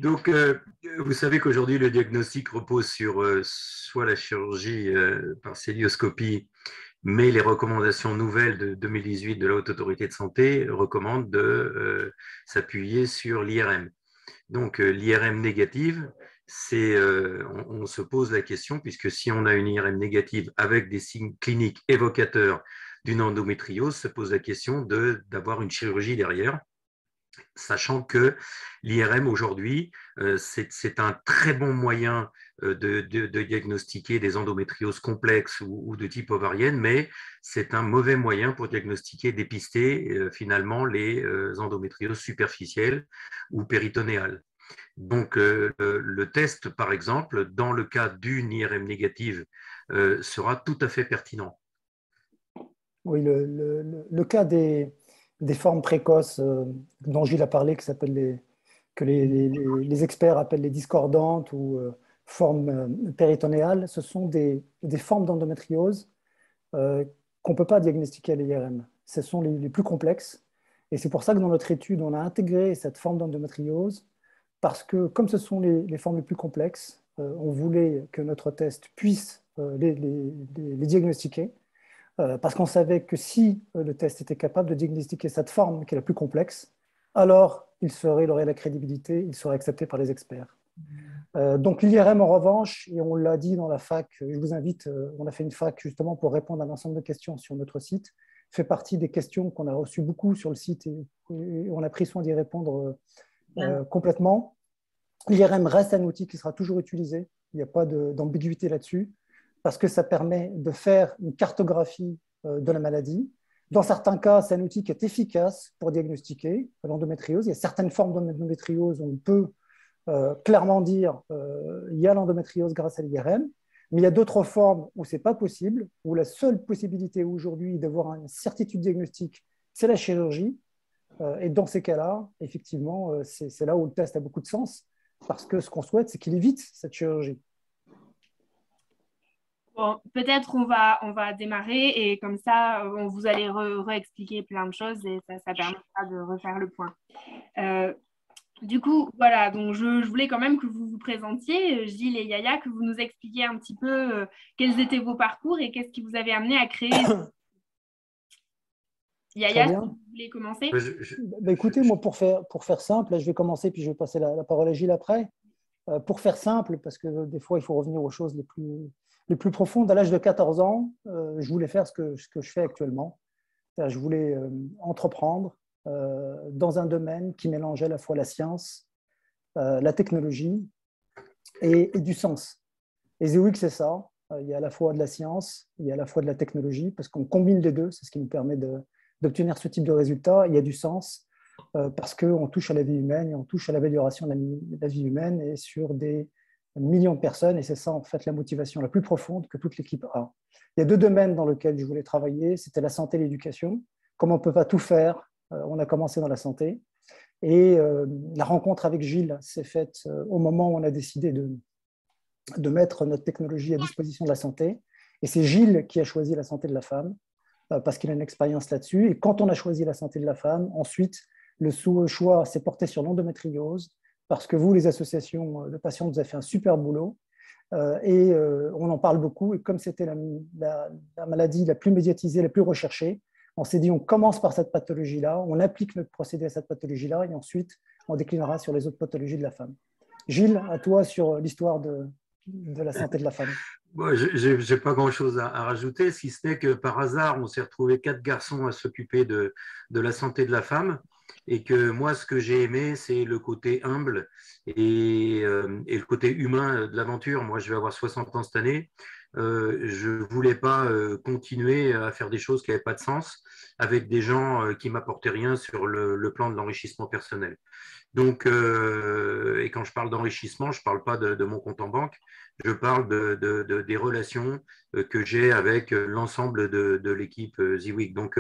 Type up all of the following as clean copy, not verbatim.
Donc, vous savez qu'aujourd'hui, le diagnostic repose sur soit la chirurgie par célioscopie, mais les recommandations nouvelles de 2018 de la Haute Autorité de Santé recommandent de s'appuyer sur l'IRM. Donc, l'IRM négative, on se pose la question, puisque si on a une IRM négative avec des signes cliniques évocateurs d'une endométriose, se pose la question d'avoir une chirurgie derrière, sachant que l'IRM aujourd'hui, c'est un très bon moyen de diagnostiquer des endométrioses complexes ou de type ovarienne, mais c'est un mauvais moyen pour diagnostiquer, dépister finalement les endométrioses superficielles ou péritonéales. Donc, le test, par exemple, dans le cas d'une IRM négative, sera tout à fait pertinent. Oui, le cas des formes précoces dont Gilles a parlé, que les experts appellent les discordantes ou formes péritonéales, ce sont des formes d'endométriose euh, qu'on ne peut pas diagnostiquer à l'IRM. Ce sont les plus complexes. Et c'est pour ça que dans notre étude, on a intégré cette forme d'endométriose parce que comme ce sont les formes les plus complexes, on voulait que notre test puisse les diagnostiquer parce qu'on savait que si le test était capable de diagnostiquer cette forme qui est la plus complexe, alors il aurait la crédibilité, il serait accepté par les experts. Donc l'IRM en revanche, et on l'a dit dans la fac, je vous invite, on a fait une fac justement pour répondre à un ensemble de questions sur notre site, fait partie des questions qu'on a reçues beaucoup sur le site et on a pris soin d'y répondre complètement. L'IRM reste un outil qui sera toujours utilisé, il n'y a pas d'ambiguïté là-dessus, parce que ça permet de faire une cartographie de la maladie. Dans certains cas, c'est un outil qui est efficace pour diagnostiquer l'endométriose. Il y a certaines formes d'endométriose où on peut clairement dire il y a l'endométriose grâce à l'IRM, mais il y a d'autres formes où ce n'est pas possible, où la seule possibilité aujourd'hui d'avoir une certitude diagnostique, c'est la chirurgie. Et dans ces cas-là, effectivement, c'est là où le test a beaucoup de sens, parce que ce qu'on souhaite, c'est qu'il évite cette chirurgie. Bon, peut-être on va démarrer et comme ça, vous allez réexpliquer plein de choses et ça permettra de refaire le point. Du coup, voilà, donc je voulais quand même que vous vous présentiez, Gilles et Yaya, que vous nous expliquiez un petit peu quels étaient vos parcours et qu'est-ce qui vous avait amené à créer. Yaya, si vous voulez commencer. Écoutez, moi, pour faire simple, là, je vais commencer, puis je vais passer la parole à Gilles après. Pour faire simple, parce que des fois, il faut revenir aux choses les plus profondes. À l'âge de 14 ans, je voulais faire ce que je fais actuellement. Je voulais entreprendre dans un domaine qui mélangeait à la fois la science, la technologie et du sens. Et ZWIG, c'est ça. Il y a à la fois de la science, il y a à la fois de la technologie, parce qu'on combine les deux, c'est ce qui nous permet d'obtenir ce type de résultat. Il y a du sens, parce qu'on touche à la vie humaine et on touche à l'amélioration de la vie humaine et sur des millions de personnes. Et c'est ça, en fait, la motivation la plus profonde que toute l'équipe a. Il y a deux domaines dans lesquels je voulais travailler. C'était la santé et l'éducation. Comme on ne peut pas tout faire, on a commencé dans la santé. Et la rencontre avec Gilles s'est faite au moment où on a décidé de mettre notre technologie à disposition de la santé. Et c'est Gilles qui a choisi la santé de la femme, parce qu'il a une expérience là-dessus. Et quand on a choisi la santé de la femme, ensuite, le choix s'est porté sur l'endométriose, parce que vous, les associations de patients, vous avez fait un super boulot. Et on en parle beaucoup. Et comme c'était la maladie la plus médiatisée, la plus recherchée, on s'est dit, on commence par cette pathologie-là, on applique notre procédé à cette pathologie-là, et ensuite, on déclinera sur les autres pathologies de la femme. Gilles, à toi sur l'histoire de la santé de la femme. Bon, je n'ai pas grand-chose à rajouter, si ce n'est que par hasard, on s'est retrouvé 4 garçons à s'occuper de la santé de la femme, et que moi, ce que j'ai aimé, c'est le côté humble et le côté humain de l'aventure. Moi, je vais avoir 60 ans cette année. Je ne voulais pas continuer à faire des choses qui n'avaient pas de sens avec des gens qui m'apportaient rien sur le plan de l'enrichissement personnel. Donc, et quand je parle d'enrichissement, je ne parle pas de mon compte en banque, je parle des relations que j'ai avec l'ensemble de l'équipe ZWIG. Donc,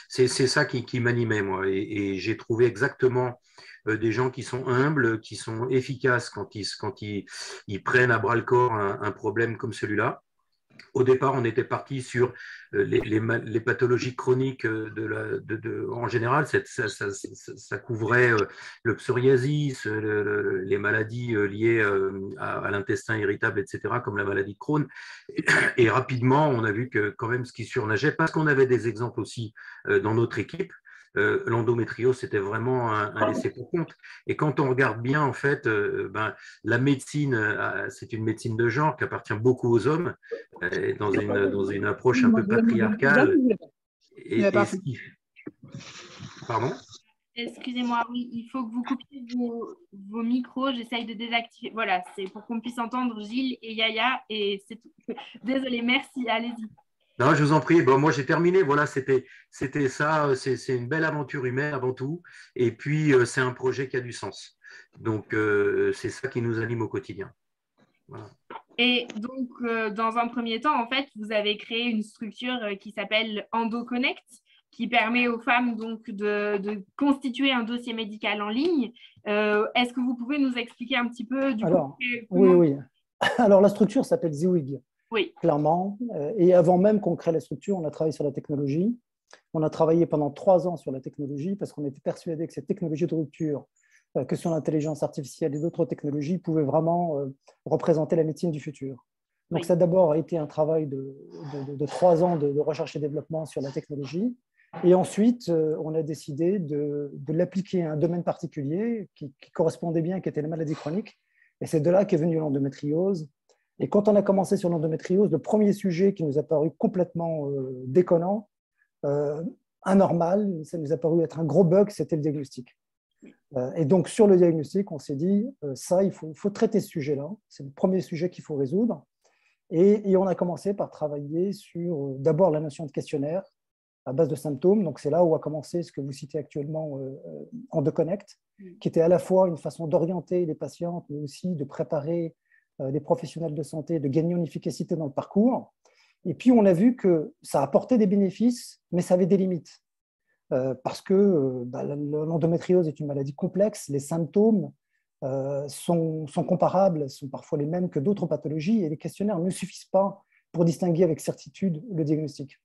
c'est ça qui m'animait, moi. Et j'ai trouvé exactement des gens qui sont humbles, qui sont efficaces quand ils prennent à bras le corps un problème comme celui-là. Au départ, on était parti sur les pathologies chroniques en général. Ça couvrait le psoriasis, les maladies liées à l'intestin irritable, etc., comme la maladie de Crohn. Et rapidement, on a vu que quand même ce qui surnageait, parce qu'on avait des exemples aussi dans notre équipe, l'endométriose, c'était vraiment un laissé pour compte. Et quand on regarde bien, en fait, la médecine, c'est une médecine de genre qui appartient beaucoup aux hommes, dans une approche un peu patriarcale. Et ce qui... Pardon? Excusez-moi, oui, il faut que vous coupiez vos micros. J'essaye de désactiver. Voilà, c'est pour qu'on puisse entendre Gilles et Yaya. Et c'est tout. Désolée, merci, allez-y. Non, je vous en prie. Bon, moi, j'ai terminé. Voilà, c'était ça. C'est une belle aventure humaine avant tout. Et puis, c'est un projet qui a du sens. Donc, c'est ça qui nous anime au quotidien. Voilà. Et donc, dans un premier temps, en fait, vous avez créé une structure qui s'appelle EndoConnect, qui permet aux femmes donc de constituer un dossier médical en ligne. Est-ce que vous pouvez nous expliquer un petit peu du Alors, coup oui, comment... oui. Alors, la structure s'appelle Ziwig, Oui, clairement. Et avant même qu'on crée la structure, on a travaillé sur la technologie. On a travaillé pendant 3 ans sur la technologie parce qu'on était persuadé que cette technologie de rupture, que sur l'intelligence artificielle et d'autres technologies, pouvait vraiment représenter la médecine du futur. Donc, oui. ça a d'abord été un travail de 3 ans de recherche et développement sur la technologie. Et ensuite, on a décidé de l'appliquer à un domaine particulier qui correspondait bien, qui était la maladie chronique. Et c'est de là qu'est venue l'endométriose. Et quand on a commencé sur l'endométriose, le premier sujet qui nous a paru complètement déconnant, anormal, ça nous a paru être un gros bug, c'était le diagnostic. Et donc, sur le diagnostic, on s'est dit, ça, il faut traiter ce sujet-là. C'est le premier sujet qu'il faut résoudre. Et on a commencé par travailler sur d'abord la notion de questionnaire à base de symptômes. Donc, c'est là où a commencé ce que vous citez actuellement, EndoConnect, qui était à la fois une façon d'orienter les patientes, mais aussi de préparer les professionnels de santé, de gagner en efficacité dans le parcours. Et puis, on a vu que ça apportait des bénéfices, mais ça avait des limites. Parce que l'endométriose est une maladie complexe, les symptômes sont comparables, sont parfois les mêmes que d'autres pathologies, et les questionnaires ne suffisent pas pour distinguer avec certitude le diagnostic.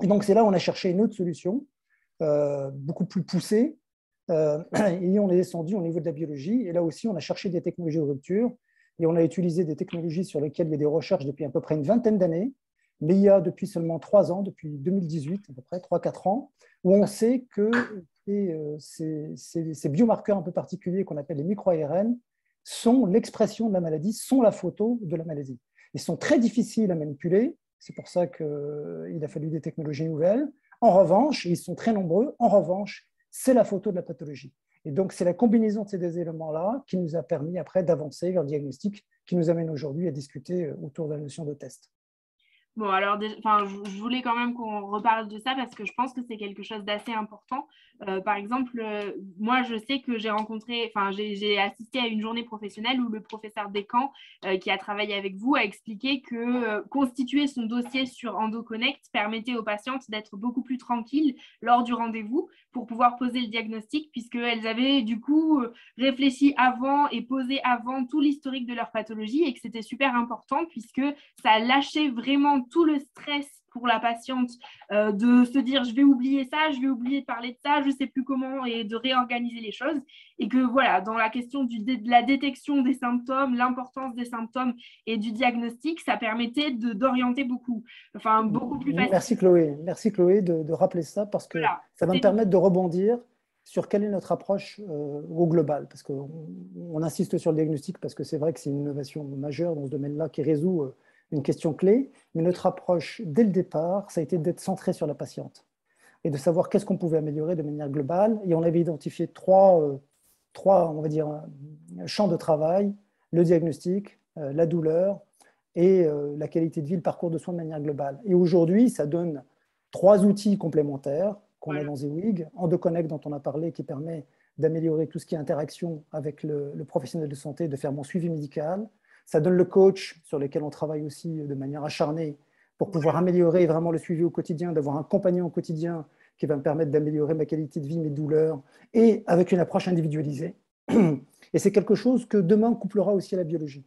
Et donc, c'est là où on a cherché une autre solution, beaucoup plus poussée, et on est descendu au niveau de la biologie, et là aussi, on a cherché des technologies de rupture, et on a utilisé des technologies sur lesquelles il y a des recherches depuis à peu près une vingtaine d'années, mais il y a depuis seulement 3 ans, depuis 2018, à peu près 3-4 ans, où on sait que ces biomarqueurs un peu particuliers qu'on appelle les micro-ARN sont l'expression de la maladie, sont la photo de la maladie. Ils sont très difficiles à manipuler, c'est pour ça qu'il a fallu des technologies nouvelles. En revanche, ils sont très nombreux, en revanche, c'est la photo de la pathologie. Et donc, c'est la combinaison de ces deux éléments-là qui nous a permis après d'avancer vers le diagnostic, qui nous amène aujourd'hui à discuter autour de la notion de test. Bon, alors, je voulais quand même qu'on reparle de ça parce que je pense que c'est quelque chose d'assez important. Par exemple, moi, je sais que j'ai assisté à une journée professionnelle où le professeur Descamps, qui a travaillé avec vous, a expliqué que constituer son dossier sur EndoConnect permettait aux patientes d'être beaucoup plus tranquilles lors du rendez-vous pour pouvoir poser le diagnostic, puisqu'elles avaient du coup réfléchi avant et posé avant tout l'historique de leur pathologie et que c'était super important puisque ça lâchait vraiment tout le stress pour la patiente de se dire je vais oublier ça, je vais oublier de parler de ça, je ne sais plus comment et de réorganiser les choses. Et que voilà, dans la question de la détection des symptômes, l'importance des symptômes et du diagnostic, ça permettait d'orienter beaucoup plus facilement. Merci Chloé de rappeler ça parce que Voilà. ça va me permettre de rebondir sur quelle est notre approche au global. Parce qu'on insiste sur le diagnostic parce que c'est vrai que c'est une innovation majeure dans ce domaine-là qui résout une question clé, mais notre approche, dès le départ, ça a été d'être centré sur la patiente et de savoir qu'est-ce qu'on pouvait améliorer de manière globale. Et on avait identifié trois on va dire, champs de travail, le diagnostic, la douleur et la qualité de vie, le parcours de soins de manière globale. Et aujourd'hui, ça donne 3 outils complémentaires qu'on a dans Ziwig, EndoConnect dont on a parlé, qui permet d'améliorer tout ce qui est interaction avec le professionnel de santé, de faire mon suivi médical. Ça donne le coach sur lequel on travaille aussi de manière acharnée pour pouvoir améliorer vraiment le suivi au quotidien, d'avoir un compagnon au quotidien qui va me permettre d'améliorer ma qualité de vie, mes douleurs, et avec une approche individualisée. Et c'est quelque chose que demain couplera aussi à la biologie.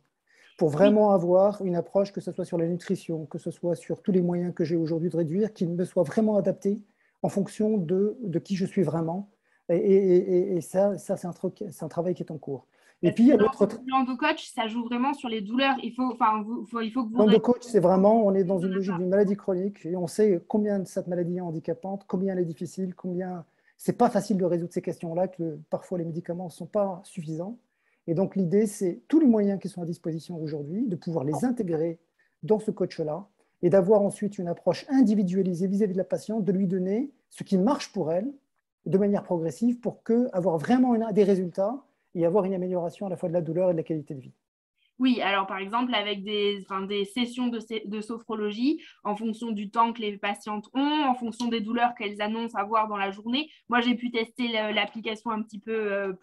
pour vraiment avoir une approche, que ce soit sur la nutrition, que ce soit sur tous les moyens que j'ai aujourd'hui de réduire, qui me soient vraiment adaptés en fonction de qui je suis vraiment. Et ça c'est un travail qui est en cours. Et puis, il y a l'autre. L'endocoach, ça joue vraiment sur les douleurs. Il faut que vous. L'endocoach, c'est vraiment, on est dans une logique d'une maladie chronique et on sait combien cette maladie est handicapante, combien elle est difficile, combien c'est pas facile de résoudre ces questions-là, que parfois les médicaments ne sont pas suffisants. Et donc, l'idée, c'est tous les moyens qui sont à disposition aujourd'hui, de pouvoir les intégrer dans ce coach-là et d'avoir ensuite une approche individualisée vis-à-vis de la patiente, de lui donner ce qui marche pour elle de manière progressive pour avoir vraiment des résultats et avoir une amélioration à la fois de la douleur et de la qualité de vie. Oui, alors par exemple, avec des sessions de sophrologie, en fonction du temps que les patientes ont, en fonction des douleurs qu'elles annoncent avoir dans la journée. Moi, j'ai pu tester l'application un petit peu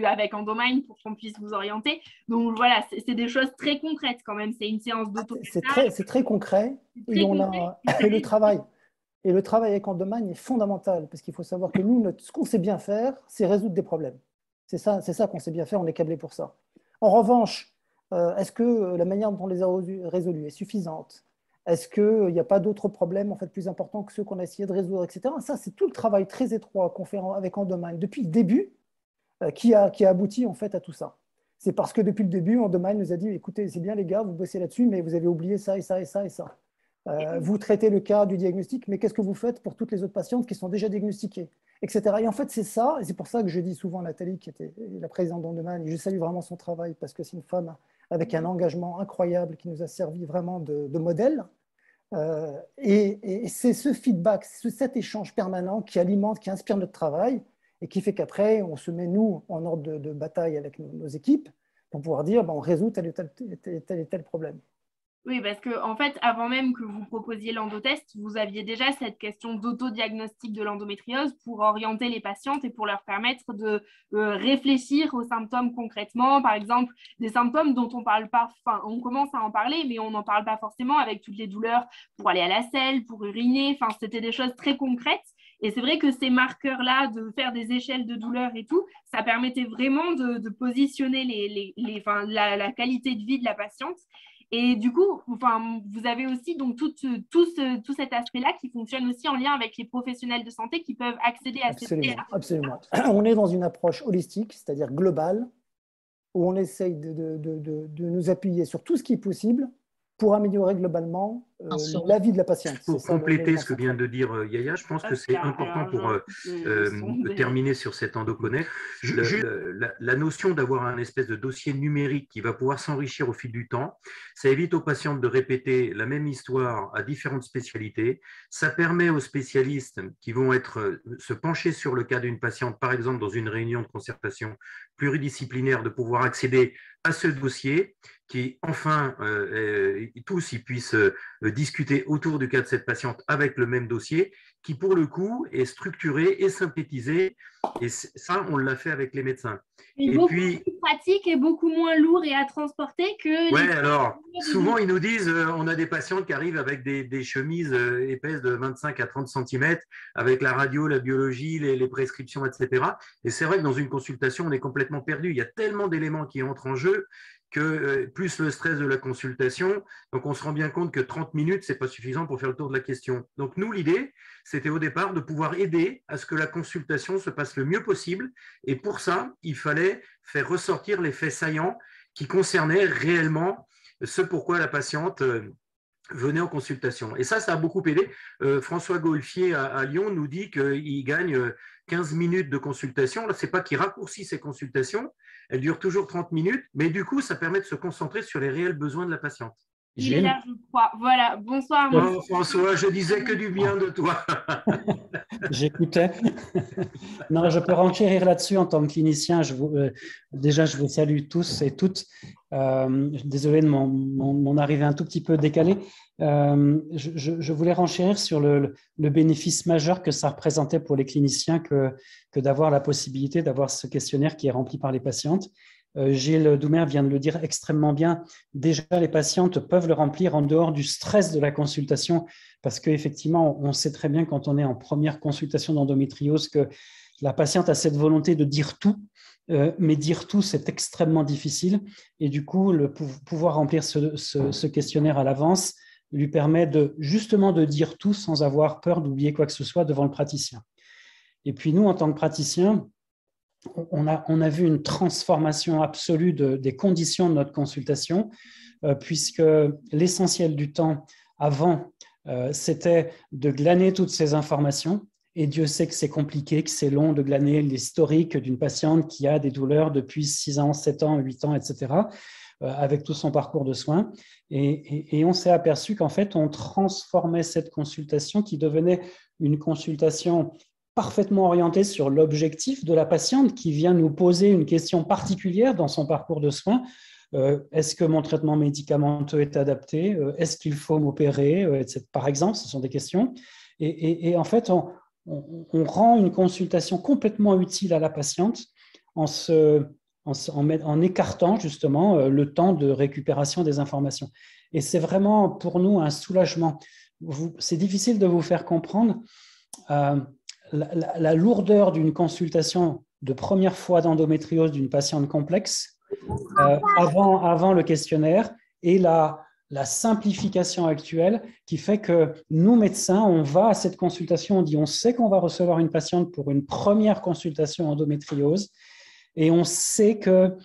avec Endomind pour qu'on puisse vous orienter. Donc voilà, c'est des choses très concrètes quand même. C'est une séance d'auto. C'est très concret. Et le travail avec Endomind est fondamental parce qu'il faut savoir que nous, ce qu'on sait bien faire, c'est résoudre des problèmes. C'est ça qu'on sait bien faire, on est câblé pour ça. En revanche, est-ce que la manière dont on les a résolus est suffisante? Est-ce qu'il n'y a pas d'autres problèmes en fait, plus importants que ceux qu'on a essayé de résoudre, etc. Ça, c'est tout le travail très étroit qu'on fait avec Endomind depuis le début qui a abouti en fait, à tout ça. C'est parce que depuis le début, Endomind nous a dit, écoutez, c'est bien les gars, vous bossez là-dessus, mais vous avez oublié ça et ça et ça et ça. Vous traitez le cas du diagnostic, mais qu'est-ce que vous faites pour toutes les autres patientes qui sont déjà diagnostiquées, etc. Et en fait, c'est ça, et c'est pour ça que je dis souvent à Nathalie, qui était la présidente d'Endomind, et je salue vraiment son travail, parce que c'est une femme avec un engagement incroyable qui nous a servi vraiment de modèle. Et c'est ce feedback, cet échange permanent qui alimente, qui inspire notre travail, et qui fait qu'après, on se met, nous, en ordre de bataille avec nos équipes, pour pouvoir dire, on résout tel et tel problème. Oui, parce que en fait, avant même que vous proposiez l'endotest, vous aviez déjà cette question d'autodiagnostic de l'endométriose pour orienter les patientes et pour leur permettre de réfléchir aux symptômes concrètement. Par exemple, des symptômes dont on parle pas, on commence à en parler, mais on n'en parle pas forcément avec toutes les douleurs pour aller à la selle, pour uriner. C'était des choses très concrètes. Et c'est vrai que ces marqueurs-là, de faire des échelles de douleur et tout, ça permettait vraiment de positionner la qualité de vie de la patiente. Et du coup, vous avez aussi donc tout cet aspect-là qui fonctionne aussi en lien avec les professionnels de santé qui peuvent accéder à ces données. Absolument. On est dans une approche holistique, c'est-à-dire globale, où on essaye de nous appuyer sur tout ce qui est possible pour améliorer globalement la vie de la patiente. Pour compléter ce que vient de dire Yaya, je pense que c'est important pour terminer sur cet EndoConnect. La notion d'avoir un espèce de dossier numérique qui va pouvoir s'enrichir au fil du temps, ça évite aux patientes de répéter la même histoire à différentes spécialités. Ça permet aux spécialistes qui vont se pencher sur le cas d'une patiente, par exemple dans une réunion de concertation pluridisciplinaire, de pouvoir accéder à ce dossier qui, enfin, tous ils puissent discuter autour du cas de cette patiente avec le même dossier qui, pour le coup, est structuré et synthétisé. Et ça, on l'a fait avec les médecins. Et beaucoup plus pratique et beaucoup moins lourd et à transporter que… Oui, alors, souvent, ils nous disent, on a des patientes qui arrivent avec des chemises épaisses de 25 à 30 cm, avec la radio, la biologie, les prescriptions, etc. Et c'est vrai que dans une consultation, on est complètement perdu. Il y a tellement d'éléments qui entrent en jeu que plus le stress de la consultation, donc on se rend bien compte que 30 minutes, ce n'est pas suffisant pour faire le tour de la question. Donc nous, l'idée, c'était au départ de pouvoir aider à ce que la consultation se passe le mieux possible. Et pour ça, il fallait faire ressortir les faits saillants qui concernaient réellement ce pourquoi la patiente venait en consultation. Et ça a beaucoup aidé. François Golfier à Lyon nous dit qu'il gagne 15 minutes de consultation. Là, ce n'est pas qu'il raccourcit ses consultations, elles durent toujours 30 minutes, mais du coup, ça permet de se concentrer sur les réels besoins de la patiente. Il est là, je crois. Voilà, bonsoir. Oh, François, je disais que du bien de toi. J'écoutais. Non, je peux renchérir là-dessus en tant que clinicien. Déjà, je vous salue tous et toutes. Désolé de mon arrivée un tout petit peu décalée. Je voulais renchérir sur le bénéfice majeur que ça représentait pour les cliniciens que d'avoir la possibilité d'avoir ce questionnaire qui est rempli par les patientes. Gilles Doumer vient de le dire extrêmement bien. Déjà, les patientes peuvent le remplir en dehors du stress de la consultation parce qu'effectivement, on sait très bien quand on est en première consultation d'endométriose que la patiente a cette volonté de dire tout mais dire tout, c'est extrêmement difficile. Et du coup, pouvoir remplir ce questionnaire à l'avance lui permet justement de dire tout sans avoir peur d'oublier quoi que ce soit devant le praticien. Et puis nous, en tant que praticiens, on a vu une transformation absolue des conditions de notre consultation, puisque l'essentiel du temps avant, c'était de glaner toutes ces informations. Et Dieu sait que c'est compliqué, que c'est long de glaner l'historique d'une patiente qui a des douleurs depuis 6 ans, 7 ans, 8 ans, etc., avec tout son parcours de soins. Et on s'est aperçu qu'en fait, on transformait cette consultation qui devenait une consultation parfaitement orientée sur l'objectif de la patiente qui vient nous poser une question particulière dans son parcours de soins. Est-ce que mon traitement médicamenteux est adapté? Est-ce qu'il faut m'opérer? Par exemple, ce sont des questions. Et en fait, on rend une consultation complètement utile à la patiente en écartant justement le temps de récupération des informations. Et c'est vraiment pour nous un soulagement. C'est difficile de vous faire comprendre la lourdeur d'une consultation de première fois d'endométriose d'une patiente complexe avant le questionnaire et la simplification actuelle qui fait que nous, médecins, on va à cette consultation, on dit on sait qu'on va recevoir une patiente pour une première consultation endométriose et on sait que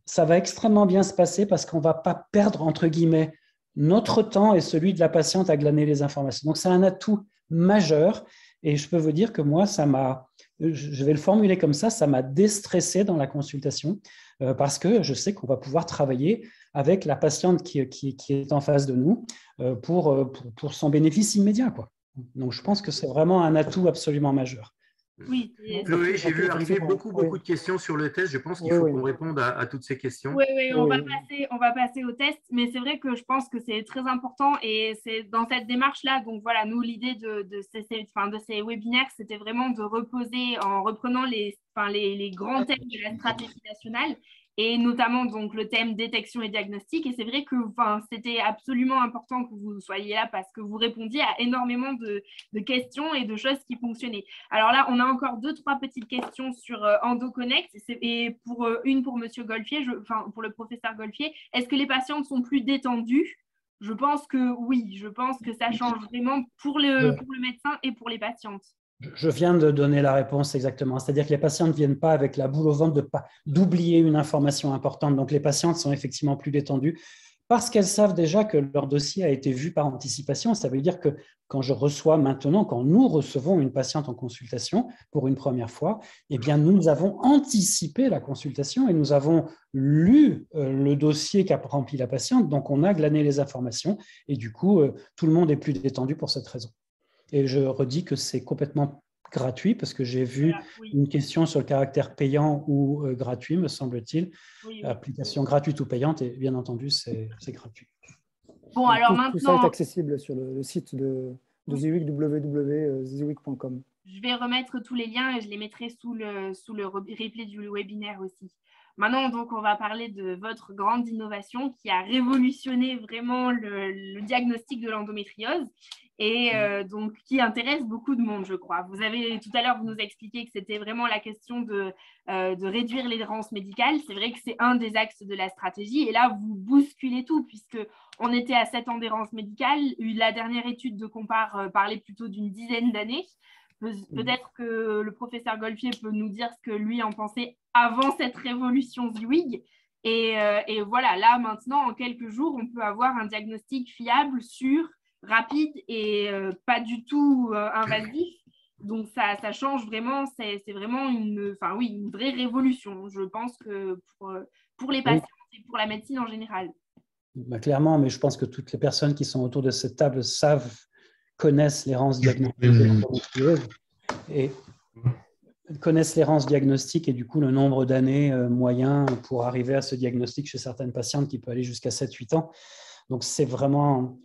ça va extrêmement bien se passer parce qu'on ne va pas perdre, entre guillemets, notre temps et celui de la patiente à glaner les informations. Donc, c'est un atout majeur et je peux vous dire que moi, je vais le formuler comme ça m'a déstressé dans la consultation parce que je sais qu'on va pouvoir travailler avec la patiente qui est en face de nous pour son bénéfice immédiat, quoi. Donc, je pense que c'est vraiment un atout absolument majeur. Oui, Chloé, j'ai vu arriver beaucoup de questions sur le test. Je pense qu'il faut qu'on réponde à toutes ces questions. Oui, on va passer au test, mais c'est vrai que je pense que c'est très important et c'est dans cette démarche-là. Donc voilà, nous, l'idée de ces webinaires, c'était vraiment de reposer en reprenant les grands thèmes de la stratégie nationale et notamment donc le thème détection et diagnostic. Et c'est vrai que c'était absolument important que vous soyez là parce que vous répondiez à énormément de questions et de choses qui fonctionnaient. Alors là, on a encore 2-3 petites questions sur EndoConnect et une pour Monsieur Golfier, pour le professeur Golfier. Est-ce que les patientes sont plus détendues? Je pense que oui, je pense que ça change vraiment pour le médecin et pour les patientes. Je viens de donner la réponse exactement. C'est-à-dire que les patientes ne viennent pas avec la boule au ventre d'oublier une information importante. Donc, les patientes sont effectivement plus détendues parce qu'elles savent déjà que leur dossier a été vu par anticipation. Ça veut dire que quand nous recevons une patiente en consultation pour une première fois, eh bien, nous avons anticipé la consultation et nous avons lu le dossier qu'a rempli la patiente. Donc, on a glané les informations et du coup, tout le monde est plus détendu pour cette raison. Et je redis que c'est complètement gratuit parce que j'ai vu une question sur le caractère payant ou gratuit, me semble-t-il. Oui. Application gratuite ou payante, et bien entendu, c'est gratuit. Bon, alors maintenant… Tout ça est accessible sur le site de Ziwick, www.ziwick.com. Je vais remettre tous les liens et je les mettrai sous le replay du webinaire aussi. Maintenant, donc, on va parler de votre grande innovation qui a révolutionné vraiment le diagnostic de l'endométriose et donc qui intéresse beaucoup de monde, je crois. Tout à l'heure, vous nous expliquez que c'était vraiment la question de réduire l'errance médicale. C'est vrai que c'est un des axes de la stratégie. Et là, vous bousculez tout puisqu'on était à 7 ans d'errance médicale. La dernière étude de Compare parlait plutôt d'une dizaine d'années. Peut-être que le professeur Golfier peut nous dire ce que lui en pensait avant cette révolution Ziwick. Et voilà, là maintenant, en quelques jours, on peut avoir un diagnostic fiable, sûr, rapide et pas du tout invasif. Donc ça change vraiment, c'est vraiment une vraie révolution, je pense que pour les patients et pour la médecine en général. Bah, clairement, mais je pense que toutes les personnes qui sont autour de cette table connaissent l'errance diagnostique et du coup le nombre d'années moyen pour arriver à ce diagnostic chez certaines patientes qui peut aller jusqu'à 7-8 ans. Donc c'est vraiment,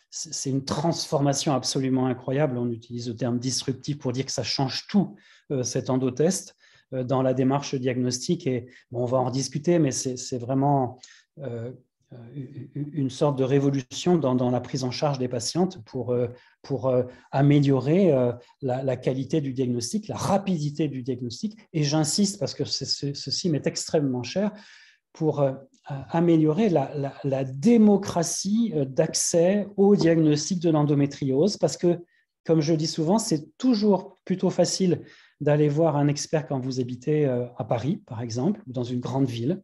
c'est une transformation absolument incroyable. On utilise le terme disruptif pour dire que ça change tout, cet endotest, dans la démarche diagnostique. Et bon, on va en discuter, mais c'est vraiment… une sorte de révolution dans la prise en charge des patientes pour améliorer la qualité du diagnostic, la rapidité du diagnostic. Et j'insiste parce que ceci m'est extrêmement cher, pour améliorer la démocratie d'accès au diagnostic de l'endométriose, parce que, comme je dis souvent, c'est toujours plutôt facile d'aller voir un expert quand vous habitez à Paris, par exemple, ou dans une grande ville.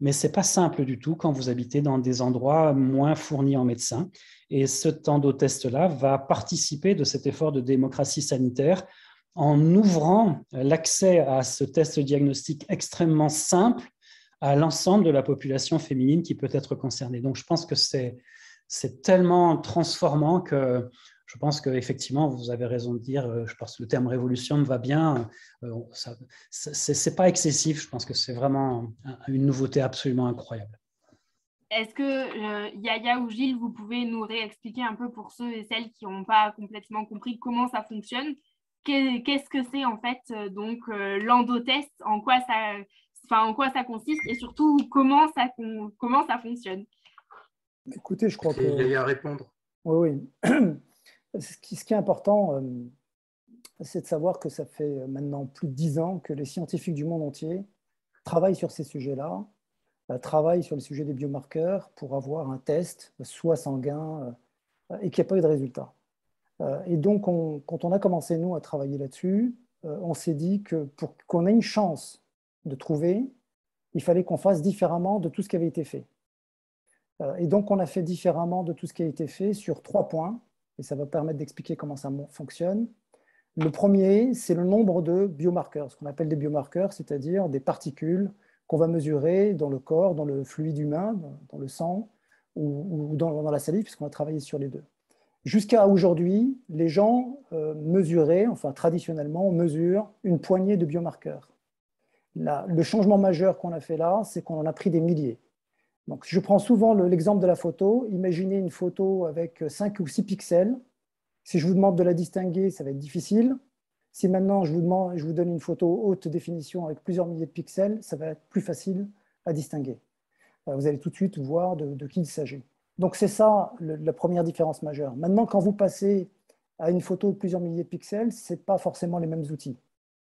Mais ce n'est pas simple du tout quand vous habitez dans des endroits moins fournis en médecins. Et ce tendotest-là va participer de cet effort de démocratie sanitaire en ouvrant l'accès à ce test diagnostique extrêmement simple à l'ensemble de la population féminine qui peut être concernée. Donc, je pense que c'est tellement transformant que je pense qu'effectivement, vous avez raison de dire, je pense que le terme révolution me va bien. Ce n'est pas excessif, je pense que c'est vraiment une nouveauté absolument incroyable. Est-ce que Yaya ou Gilles, vous pouvez nous réexpliquer un peu pour ceux et celles qui n'ont pas complètement compris comment ça fonctionne? Qu'est-ce que c'est en fait donc l'endotest, en quoi ça consiste et surtout comment ça fonctionne? Écoutez, je crois que… Yaya à répondre. Oui. Ce qui est important, c'est de savoir que ça fait maintenant plus de 10 ans que les scientifiques du monde entier travaillent sur ces sujets-là, travaillent sur le sujet des biomarqueurs pour avoir un test, soit sanguin, et qu'il n'y a pas eu de résultat. Et donc, quand on a commencé, nous, à travailler là-dessus, on s'est dit que pour qu'on ait une chance de trouver, il fallait qu'on fasse différemment de tout ce qui avait été fait. Et donc, on a fait différemment de tout ce qui a été fait sur 3 points, et ça va permettre d'expliquer comment ça fonctionne. Le premier, c'est le nombre de biomarqueurs, ce qu'on appelle des biomarqueurs, c'est-à-dire des particules qu'on va mesurer dans le corps, dans le fluide humain, dans le sang ou dans la salive, puisqu'on a travaillé sur les deux. Jusqu'à aujourd'hui, les gens mesuraient, enfin traditionnellement, on mesure une poignée de biomarqueurs. Le changement majeur qu'on a fait là, c'est qu'on en a pris des milliers. Donc, je prends souvent l'exemple de la photo. Imaginez une photo avec 5 ou 6 pixels. Si je vous demande de la distinguer, ça va être difficile. Si maintenant je vous donne une photo haute définition avec plusieurs milliers de pixels, ça va être plus facile à distinguer. Vous allez tout de suite voir de qui il s'agit. Donc, c'est ça la première différence majeure. Maintenant, quand vous passez à une photo de plusieurs milliers de pixels, ce n'est pas forcément les mêmes outils.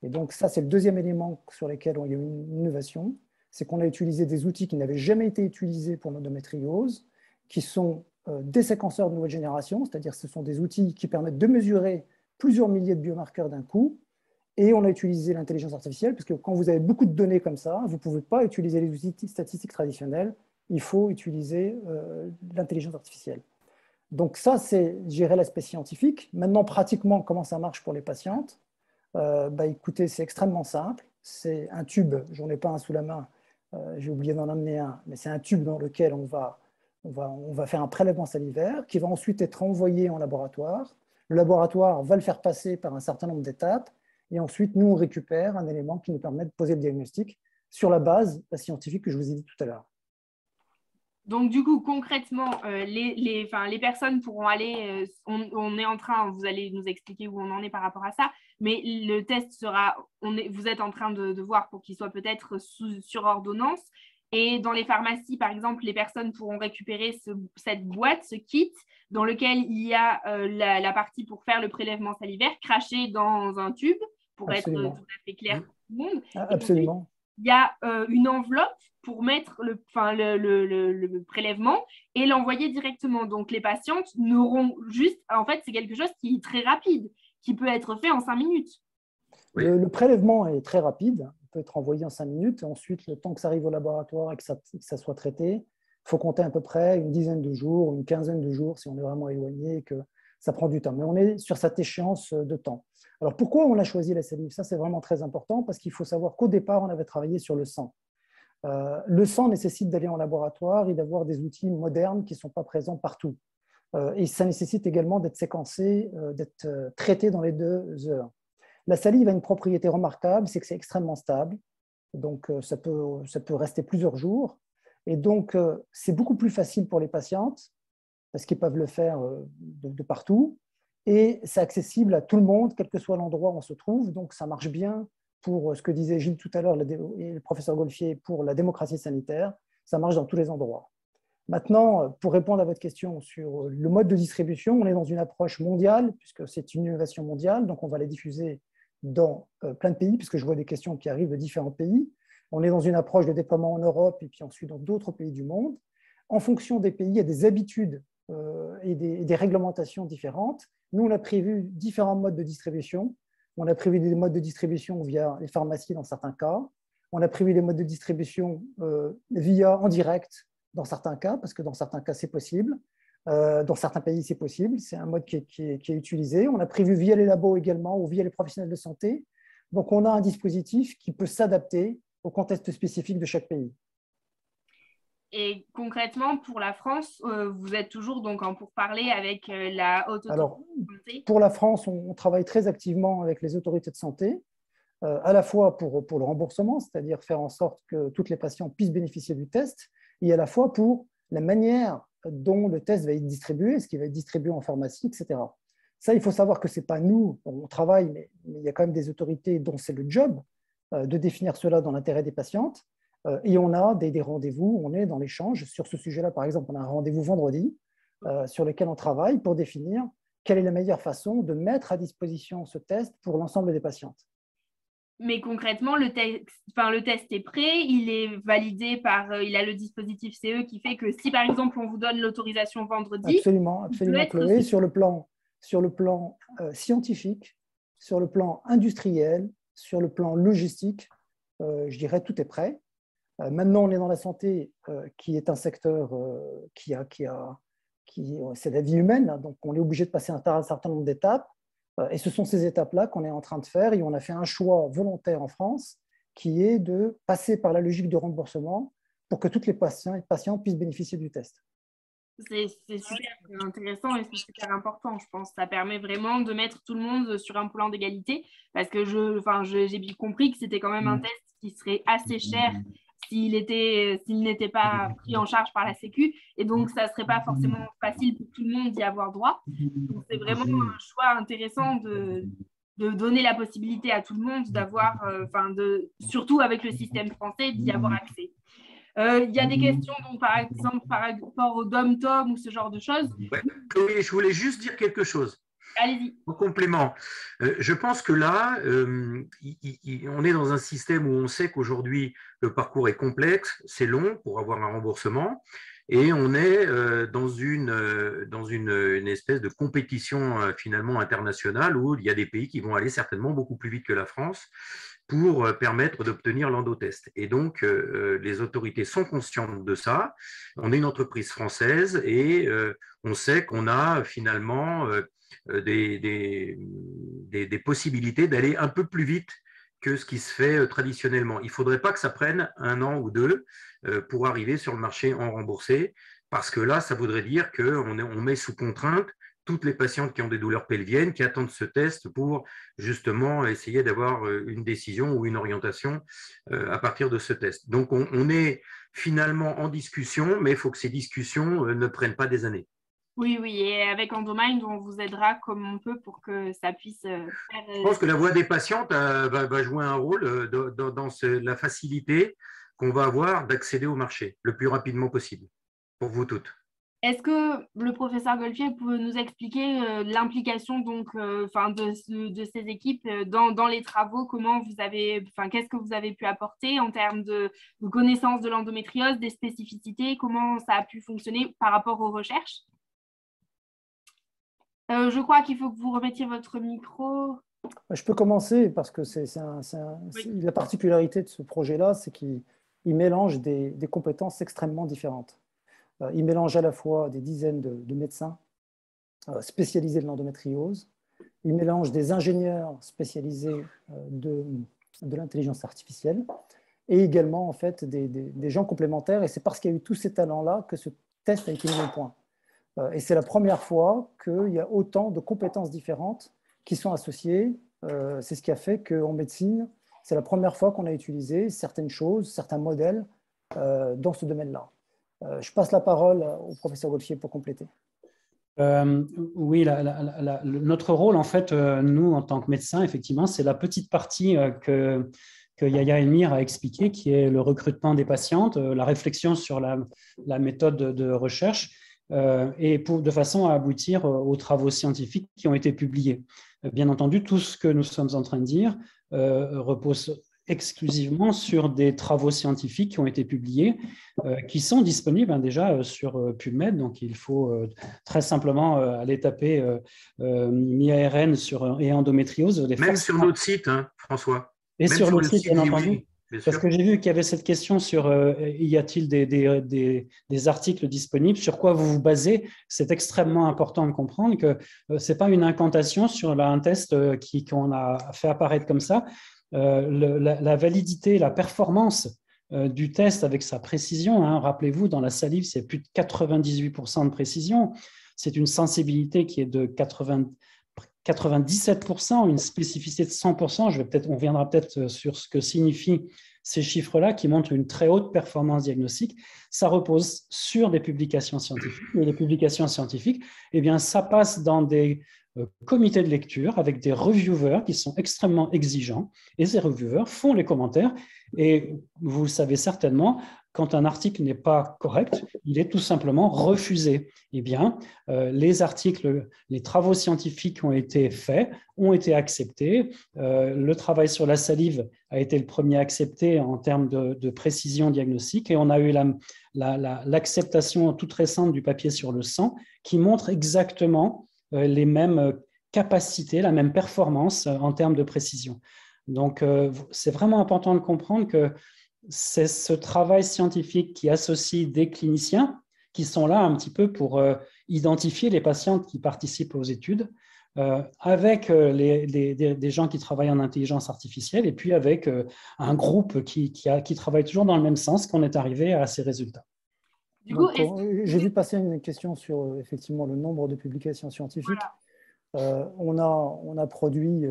Et donc, ça, c'est le deuxième élément sur lequel il y a eu une innovation. C'est qu'on a utilisé des outils qui n'avaient jamais été utilisés pour l'endométriose, qui sont des séquenceurs de nouvelle génération, c'est-à-dire que ce sont des outils qui permettent de mesurer plusieurs milliers de biomarqueurs d'un coup, et on a utilisé l'intelligence artificielle, parce que quand vous avez beaucoup de données comme ça, vous ne pouvez pas utiliser les outils statistiques traditionnels, il faut utiliser l'intelligence artificielle. Donc ça, c'est, je dirais, l'aspect scientifique. Maintenant, pratiquement, comment ça marche pour les patientes? Écoutez, c'est extrêmement simple. C'est un tube, j'en ai pas un sous la main, j'ai oublié d'en amener un, mais c'est un tube dans lequel on va faire un prélèvement salivaire qui va ensuite être envoyé en laboratoire. Le laboratoire va le faire passer par un certain nombre d'étapes et ensuite, nous, on récupère un élément qui nous permet de poser le diagnostic sur la base scientifique que je vous ai dit tout à l'heure. Donc, du coup, concrètement, les personnes pourront aller, on est en train, vous allez nous expliquer où on en est par rapport à ça, mais le test sera, vous êtes en train de voir pour qu'il soit peut-être sur ordonnance. Et dans les pharmacies, par exemple, les personnes pourront récupérer cette boîte, ce kit, dans lequel il y a la partie pour faire le prélèvement salivaire crachée dans un tube, pour Absolument. être tout à fait clair pour tout le monde. Absolument. Il y a une enveloppe pour mettre le prélèvement et l'envoyer directement. Donc, les patientes n'auront juste… En fait, c'est quelque chose qui est très rapide, qui peut être fait en 5 minutes. Oui. Le prélèvement est très rapide. Il peut être envoyé en 5 minutes. Ensuite, le temps que ça arrive au laboratoire et que ça soit traité, il faut compter à peu près une dizaine de jours, une quinzaine de jours si on est vraiment éloigné et que ça prend du temps. Mais on est sur cette échéance de temps. Alors, pourquoi on a choisi la salive? Ça, c'est vraiment très important parce qu'il faut savoir qu'au départ, on avait travaillé sur le sang. Le sang nécessite d'aller en laboratoire et d'avoir des outils modernes qui ne sont pas présents partout. Et ça nécessite également d'être séquencé, d'être traité dans les 2 heures. La salive a une propriété remarquable, c'est que c'est extrêmement stable. Donc, ça peut rester plusieurs jours. Et donc, c'est beaucoup plus facile pour les patientes parce qu'ils peuvent le faire de partout. Et c'est accessible à tout le monde, quel que soit l'endroit où on se trouve. Donc, ça marche bien pour ce que disait Gilles tout à l'heure et le professeur Golfier pour la démocratie sanitaire. ça marche dans tous les endroits. Maintenant, pour répondre à votre question sur le mode de distribution, on est dans une approche mondiale, puisque c'est une innovation mondiale, donc on va les diffuser dans plein de pays, puisque je vois des questions qui arrivent de différents pays. On est dans une approche de déploiement en Europe et puis ensuite dans d'autres pays du monde. En fonction des pays, il y a des habitudes et des réglementations différentes. Nous, on a prévu différents modes de distribution. On a prévu des modes de distribution via les pharmacies dans certains cas. On a prévu des modes de distribution via en direct dans certains cas, parce que dans certains cas, c'est possible. Dans certains pays, c'est possible. C'est un mode qui est utilisé. On a prévu via les labos également ou via les professionnels de santé. Donc, on a un dispositif qui peut s'adapter au contexte spécifique de chaque pays. Et concrètement, pour la France, vous êtes toujours donc en pourparlers avec la Haute Autorité Alors, de Santé. pour la France, on travaille très activement avec les autorités de santé, à la fois pour le remboursement, c'est-à-dire faire en sorte que tous les patients puissent bénéficier du test, et à la fois pour la manière dont le test va être distribué, est-ce qu'il va être distribué en pharmacie, etc. Ça, il faut savoir que ce n'est pas nous, on travaille, mais il y a quand même des autorités dont c'est le job de définir cela dans l'intérêt des patientes. Et on a des rendez-vous, on est dans l'échange. Sur ce sujet-là, par exemple, on a un rendez-vous vendredi sur lequel on travaille pour définir quelle est la meilleure façon de mettre à disposition ce test pour l'ensemble des patientes. Mais concrètement, le test est prêt, il est validé par, il a le dispositif CE qui fait que si par exemple on vous donne l'autorisation vendredi, absolument, Chloé, sur le plan scientifique, sur le plan industriel, sur le plan logistique, je dirais tout est prêt. Maintenant, on est dans la santé, qui est un secteur c'est la vie humaine, hein, donc on est obligé de passer un certain nombre d'étapes. Et ce sont ces étapes-là qu'on est en train de faire. Et on a fait un choix volontaire en France qui est de passer par la logique de remboursement pour que tous les patients puissent bénéficier du test. C'est super intéressant et c'est super important, je pense. Ça permet vraiment de mettre tout le monde sur un plan d'égalité parce que j'ai bien compris que c'était quand même un test qui serait assez cher s'il n'était pas pris en charge par la Sécu, et donc ça ne serait pas forcément facile pour tout le monde d'y avoir droit. Donc c'est vraiment un choix intéressant de donner la possibilité à tout le monde d'avoir, surtout avec le système français, d'y avoir accès. Il y a des questions, donc, par exemple, par rapport au DOM-TOM ou ce genre de choses. Ouais. Chloé, je voulais juste dire quelque chose. Allez-y. En complément, je pense que là, on est dans un système où on sait qu'aujourd'hui, le parcours est complexe, c'est long pour avoir un remboursement, et on est dans une espèce de compétition finalement internationale où il y a des pays qui vont aller certainement beaucoup plus vite que la France pour permettre d'obtenir l'endotest. Et donc, les autorités sont conscientes de ça. On est une entreprise française et on sait qu'on a finalement des possibilités d'aller un peu plus vite que ce qui se fait traditionnellement. Il ne faudrait pas que ça prenne 1 an ou 2 pour arriver sur le marché en remboursé, parce que là, ça voudrait dire qu'on met sous contrainte toutes les patientes qui ont des douleurs pelviennes, qui attendent ce test pour justement essayer d'avoir une décision ou une orientation à partir de ce test. Donc, on est finalement en discussion, mais il faut que ces discussions ne prennent pas des années. Oui, et avec Endomind, on vous aidera comme on peut pour que ça puisse faire… Je pense que la voix des patientes va jouer un rôle dans la facilité qu'on va avoir d'accéder au marché le plus rapidement possible, pour vous toutes. Est-ce que le professeur Golfier peut nous expliquer l'implication de ces équipes dans les travaux, qu'est-ce que vous avez pu apporter en termes de connaissance de l'endométriose, des spécificités, comment ça a pu fonctionner par rapport aux recherches? Je crois qu'il faut que vous remettiez votre micro. Je peux commencer parce que la particularité de ce projet-là, c'est qu'il mélange des compétences extrêmement différentes. Il mélange à la fois des dizaines de médecins spécialisés de l'endométriose, il mélange des ingénieurs spécialisés de l'intelligence artificielle et également en fait, des gens complémentaires. Et c'est parce qu'il y a eu tous ces talents-là que ce test a été mis au point. Et c'est la première fois qu'il y a autant de compétences différentes qui sont associées. C'est ce qui a fait qu'en médecine, c'est la première fois qu'on a utilisé certaines choses, certains modèles dans ce domaine-là. Je passe la parole au professeur Golfier pour compléter. Oui, notre rôle, en fait, nous, en tant que médecins, effectivement, c'est la petite partie que Yahya Elmir a expliqué, qui est le recrutement des patientes, la réflexion sur la méthode de recherche, et de façon à aboutir aux travaux scientifiques qui ont été publiés. Bien entendu, tout ce que nous sommes en train de dire repose exclusivement sur des travaux scientifiques qui ont été publiés, qui sont disponibles déjà sur PubMed. Donc, il faut très simplement aller taper MIARN et endométriose. Même sur notre site, hein, François. Et même sur le site, bien d'Imaging, entendu. Parce que j'ai vu qu'il y avait cette question sur y a-t-il des articles disponibles, sur quoi vous vous basez. C'est extrêmement important de comprendre que ce n'est pas une incantation sur un test qu'on a fait apparaître comme ça. La validité, la performance du test avec sa précision, hein, rappelez-vous, dans la salive, c'est plus de 98% de précision. C'est une sensibilité qui est de 97%, une spécificité de 100%. On reviendra peut-être sur ce que signifient ces chiffres-là qui montrent une très haute performance diagnostique. Ça repose sur des publications scientifiques. Et les publications scientifiques, eh bien, ça passe dans des comités de lecture avec des reviewers qui sont extrêmement exigeants. Et ces reviewers font les commentaires. Et vous le savez certainement, quand un article n'est pas correct, il est tout simplement refusé. Eh bien, les articles, les travaux scientifiques ont été faits, ont été acceptés. Le travail sur la salive a été le premier accepté en termes de précision diagnostique, et on a eu l'acceptation toute récente du papier sur le sang qui montre exactement les mêmes capacités, la même performance en termes de précision. Donc, c'est vraiment important de comprendre que c'est ce travail scientifique qui associe des cliniciens qui sont là un petit peu pour identifier les patientes qui participent aux études, avec des gens qui travaillent en intelligence artificielle, et puis avec un groupe qui travaille toujours dans le même sens, qu'on est arrivé à ces résultats. J'ai vu passer une question sur effectivement le nombre de publications scientifiques. Voilà. On a produit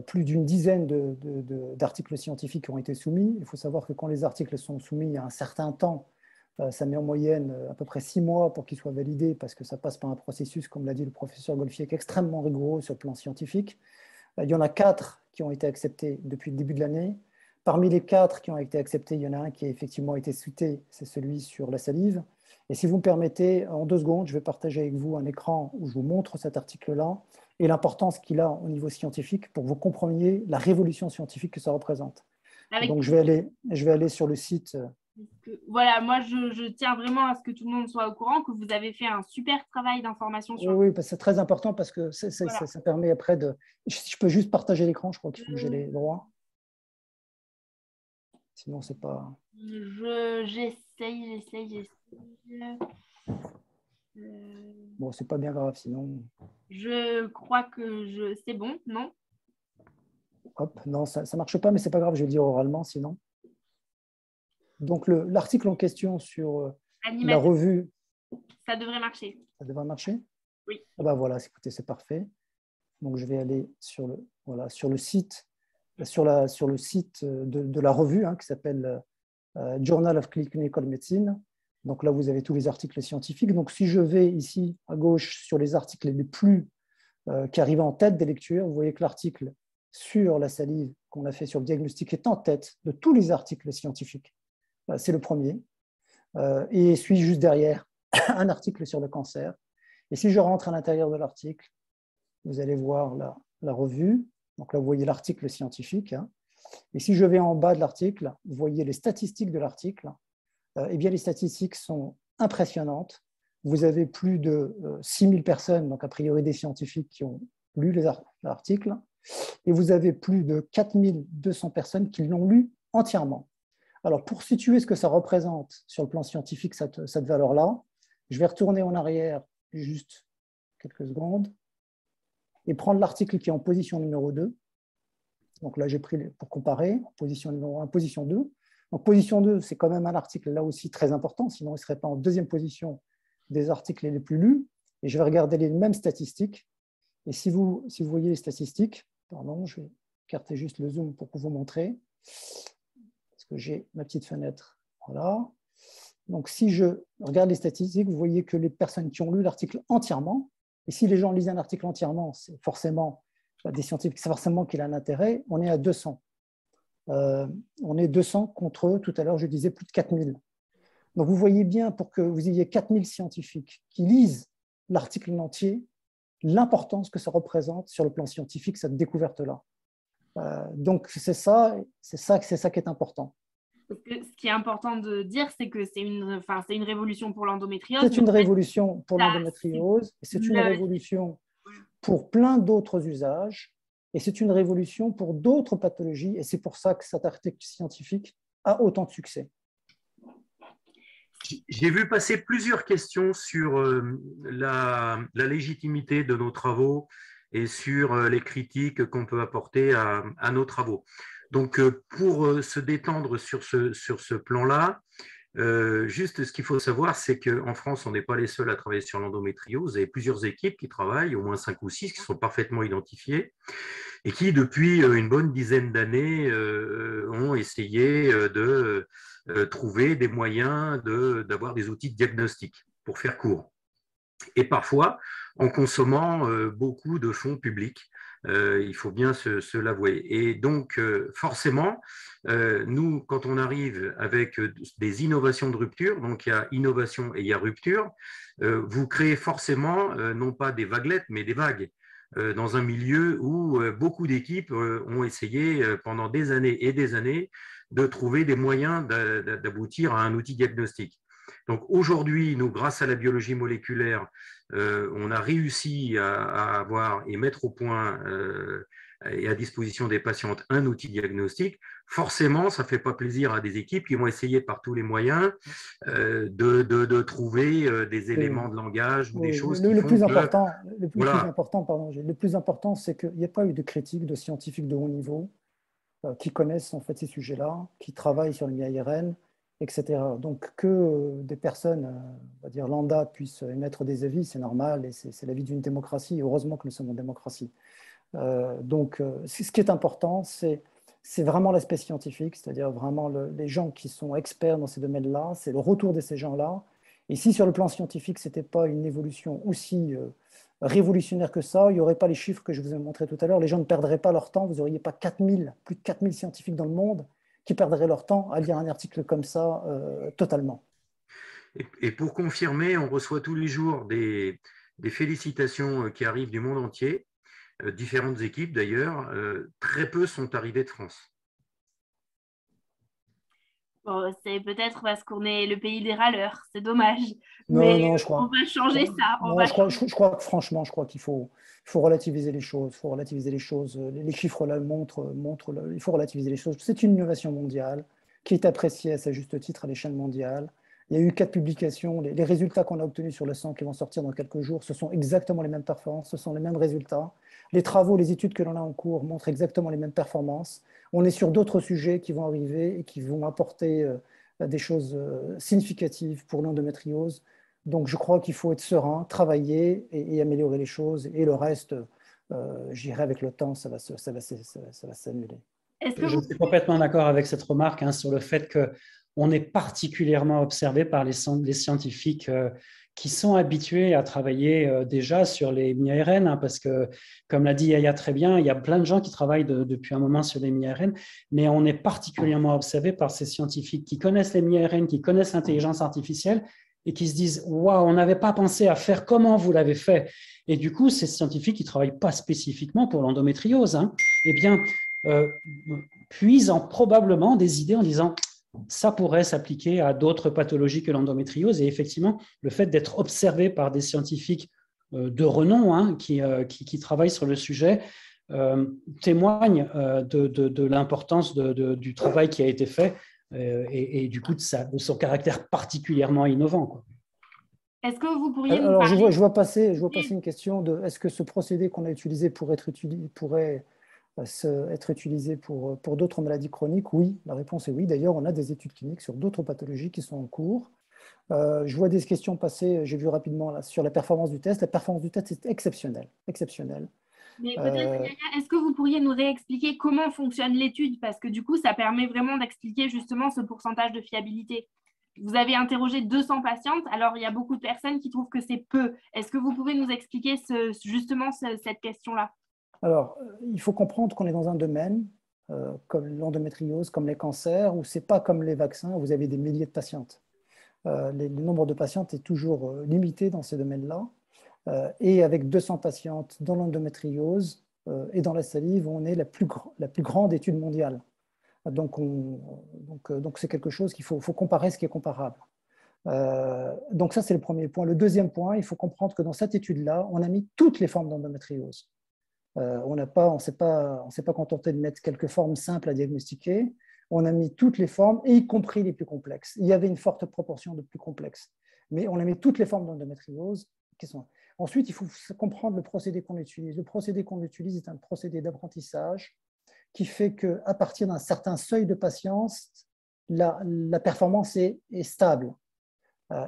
plus d'une dizaine d'articles scientifiques qui ont été soumis. Il faut savoir que quand les articles sont soumis à un certain temps, ça met en moyenne à peu près 6 mois pour qu'ils soient validés, parce que ça passe par un processus, comme l'a dit le professeur Golfier, qui est extrêmement rigoureux sur le plan scientifique. Il y en a 4 qui ont été acceptés depuis le début de l'année. Parmi les 4 qui ont été acceptés, il y en a un qui a effectivement été cité, c'est celui sur la salive. Et si vous me permettez, en 2 secondes, je vais partager avec vous un écran où je vous montre cet article-là et l'importance qu'il a au niveau scientifique pour que vous compreniez la révolution scientifique que ça représente. Donc, je vais aller sur le site. Voilà, moi, je tiens vraiment à ce que tout le monde soit au courant que vous avez fait un super travail d'information sur… Oui, c'est très important parce que ça permet après de… Si je peux juste partager l'écran, je crois qu'il faut que j'ai les droits. Sinon, c'est pas… J'essaye. Bon, c'est pas bien grave, sinon… Je crois que c'est bon, non? Hop, non, ça ne marche pas, mais c'est pas grave, je vais le dire oralement, sinon. Donc, l'article en question sur la revue… Ça devrait marcher. Ça devrait marcher? Oui. Ah ben voilà, écoutez, c'est parfait. Donc, je vais aller sur le site, de la revue qui s'appelle Journal of Clinical Medicine. Donc là, vous avez tous les articles scientifiques. Donc, si je vais ici à gauche sur les articles les plus qui arrivent en tête des lectures, vous voyez que l'article sur la salive qu'on a fait sur le diagnostic est en tête de tous les articles scientifiques. C'est le premier. Et suit juste derrière un article sur le cancer. Et si je rentre à l'intérieur de l'article, vous allez voir la revue. Donc là, vous voyez l'article scientifique. Et si je vais en bas de l'article, vous voyez les statistiques de l'article. Eh bien, les statistiques sont impressionnantes. Vous avez plus de 6000 personnes, donc a priori des scientifiques, qui ont lu l'article. Et vous avez plus de 4200 personnes qui l'ont lu entièrement. Alors, pour situer ce que ça représente sur le plan scientifique, cette valeur-là, je vais retourner en arrière juste quelques secondes et prendre l'article qui est en position numéro 2. Donc là, j'ai pris pour comparer, position numéro 1, position 2. Donc, position 2, c'est quand même un article là aussi très important, sinon il ne serait pas en deuxième position des articles les plus lus. Et je vais regarder les mêmes statistiques. Et si vous voyez les statistiques, pardon, je vais écarter juste le zoom pour vous montrer, parce que j'ai ma petite fenêtre. Voilà. Donc, si je regarde les statistiques, vous voyez que les personnes qui ont lu l'article entièrement, et si les gens lisent un article entièrement, c'est forcément des scientifiques, c'est forcément qu'il a un intérêt, on est à 200. On est 200 contre, tout à l'heure, je disais plus de 4000. Donc, vous voyez bien, pour que vous ayez 4000 scientifiques qui lisent l'article en entier, l'importance que ça représente sur le plan scientifique, cette découverte-là. Donc, c'est ça qui est important. Ce qui est important de dire, c'est que c'est une révolution pour l'endométriose. C'est une révolution pour l'endométriose, c'est une révolution pour plein d'autres usages, et c'est une révolution pour d'autres pathologies, et c'est pour ça que cet article scientifique a autant de succès. J'ai vu passer plusieurs questions sur la légitimité de nos travaux et sur les critiques qu'on peut apporter à nos travaux. Donc, pour se détendre sur ce plan-là, juste ce qu'il faut savoir, c'est qu'en France, on n'est pas les seuls à travailler sur l'endométriose. Il y a plusieurs équipes qui travaillent, au moins 5 ou 6, qui sont parfaitement identifiées et qui, depuis une bonne dizaine d'années, ont essayé de trouver des moyens d'avoir des outils de diagnostic, pour faire court. Et parfois, en consommant beaucoup de fonds publics. Il faut bien se l'avouer. Et donc, forcément, nous, quand on arrive avec des innovations de rupture, donc il y a innovation et il y a rupture, vous créez forcément, non pas des vaguelettes, mais des vagues, dans un milieu où beaucoup d'équipes ont essayé pendant des années et des années de trouver des moyens d'aboutir à un outil diagnostique. Donc aujourd'hui, nous, grâce à la biologie moléculaire, on a réussi à avoir et mettre au point et à disposition des patientes un outil diagnostique. Forcément, ça ne fait pas plaisir à des équipes qui vont essayer par tous les moyens de trouver des éléments de langage ou des choses le plus important, le plus important, c'est qu'il n'y a pas eu de critique de scientifiques de haut niveau qui connaissent en fait ces sujets-là, qui travaillent sur l'IARN, etc. Donc que des personnes, on va dire lambda, puissent émettre des avis, c'est normal, et c'est l'avis d'une démocratie. Heureusement que nous sommes en démocratie. Donc ce qui est important, c'est vraiment l'aspect scientifique, c'est-à-dire vraiment les gens qui sont experts dans ces domaines-là, c'est le retour de ces gens-là. Et si sur le plan scientifique, ce n'était pas une évolution aussi révolutionnaire que ça, il n'y aurait pas les chiffres que je vous ai montrés tout à l'heure, les gens ne perdraient pas leur temps, vous n'auriez pas plus de 4000 scientifiques dans le monde qui perdraient leur temps à lire un article comme ça totalement. Et pour confirmer, on reçoit tous les jours des félicitations qui arrivent du monde entier, différentes équipes d'ailleurs. Très peu sont arrivées de France. Bon, c'est peut-être parce qu'on est le pays des râleurs, c'est dommage. Non, je crois. On va changer ça. Je crois que franchement, qu'il faut relativiser les choses. Il faut relativiser les choses. Les chiffres là montrent il faut relativiser les choses. C'est une innovation mondiale qui est appréciée à sa juste titre à l'échelle mondiale. Il y a eu 4 publications. Les résultats qu'on a obtenus sur le sang qui vont sortir dans quelques jours, ce sont exactement les mêmes performances, ce sont les mêmes résultats. Les travaux, les études que l'on a en cours montrent exactement les mêmes performances. On est sur d'autres sujets qui vont arriver et qui vont apporter des choses significatives pour l'endométriose. Donc, je crois qu'il faut être serein, travailler et améliorer les choses. Et le reste, j'irai avec le temps, ça va s'annuler. Je suis complètement d'accord avec cette remarque sur le fait qu'on est particulièrement observé par les scientifiques qui sont habitués à travailler déjà sur les mi-ARN, parce que, comme l'a dit Yaya très bien, il y a plein de gens qui travaillent depuis un moment sur les mi-ARN, mais on est particulièrement observé par ces scientifiques qui connaissent les mi-ARN, qui connaissent l'intelligence artificielle et qui se disent « Waouh, on n'avait pas pensé à faire comment vous l'avez fait ». Et du coup, ces scientifiques qui ne travaillent pas spécifiquement pour l'endométriose, eh bien, puisent probablement des idées en disant ça pourrait s'appliquer à d'autres pathologies que l'endométriose. Et effectivement, le fait d'être observé par des scientifiques de renom qui travaillent sur le sujet témoigne de l'importance du travail qui a été fait et du coup de son caractère particulièrement innovant, quoi. Est-ce que vous pourriez nous parler... je vois passer une question de est-ce que ce procédé qu'on a utilisé pourrait être utilisé pour d'autres maladies chroniques? Oui, la réponse est oui. D'ailleurs, on a des études cliniques sur d'autres pathologies qui sont en cours. Je vois des questions passer, j'ai vu rapidement là, sur la performance du test. La performance du test est exceptionnelle. Mais peut-être, est-ce que vous pourriez nous réexpliquer comment fonctionne l'étude? Parce que du coup, ça permet vraiment d'expliquer justement ce pourcentage de fiabilité. Vous avez interrogé 200 patientes, alors il y a beaucoup de personnes qui trouvent que c'est peu. Est-ce que vous pouvez nous expliquer justement cette question-là? Alors, il faut comprendre qu'on est dans un domaine comme l'endométriose, comme les cancers, où ce n'est pas comme les vaccins, où vous avez des milliers de patientes. Le nombre de patientes est toujours limité dans ces domaines-là. Et avec 200 patientes dans l'endométriose et dans la salive, on est la plus grande étude mondiale. Donc, c'est quelque chose qu'il faut comparer ce qui est comparable. Donc ça, c'est le premier point. Le deuxième point, il faut comprendre que dans cette étude-là, on a mis toutes les formes d'endométriose. On ne s'est pas contenté de mettre quelques formes simples à diagnostiquer. On a mis toutes les formes, y compris les plus complexes. Il y avait une forte proportion de plus complexes. Mais on a mis toutes les formes d'endométriose qui sont... Ensuite, il faut comprendre le procédé qu'on utilise. Le procédé qu'on utilise est un procédé d'apprentissage qui fait qu'à partir d'un certain seuil de patience, la performance est stable.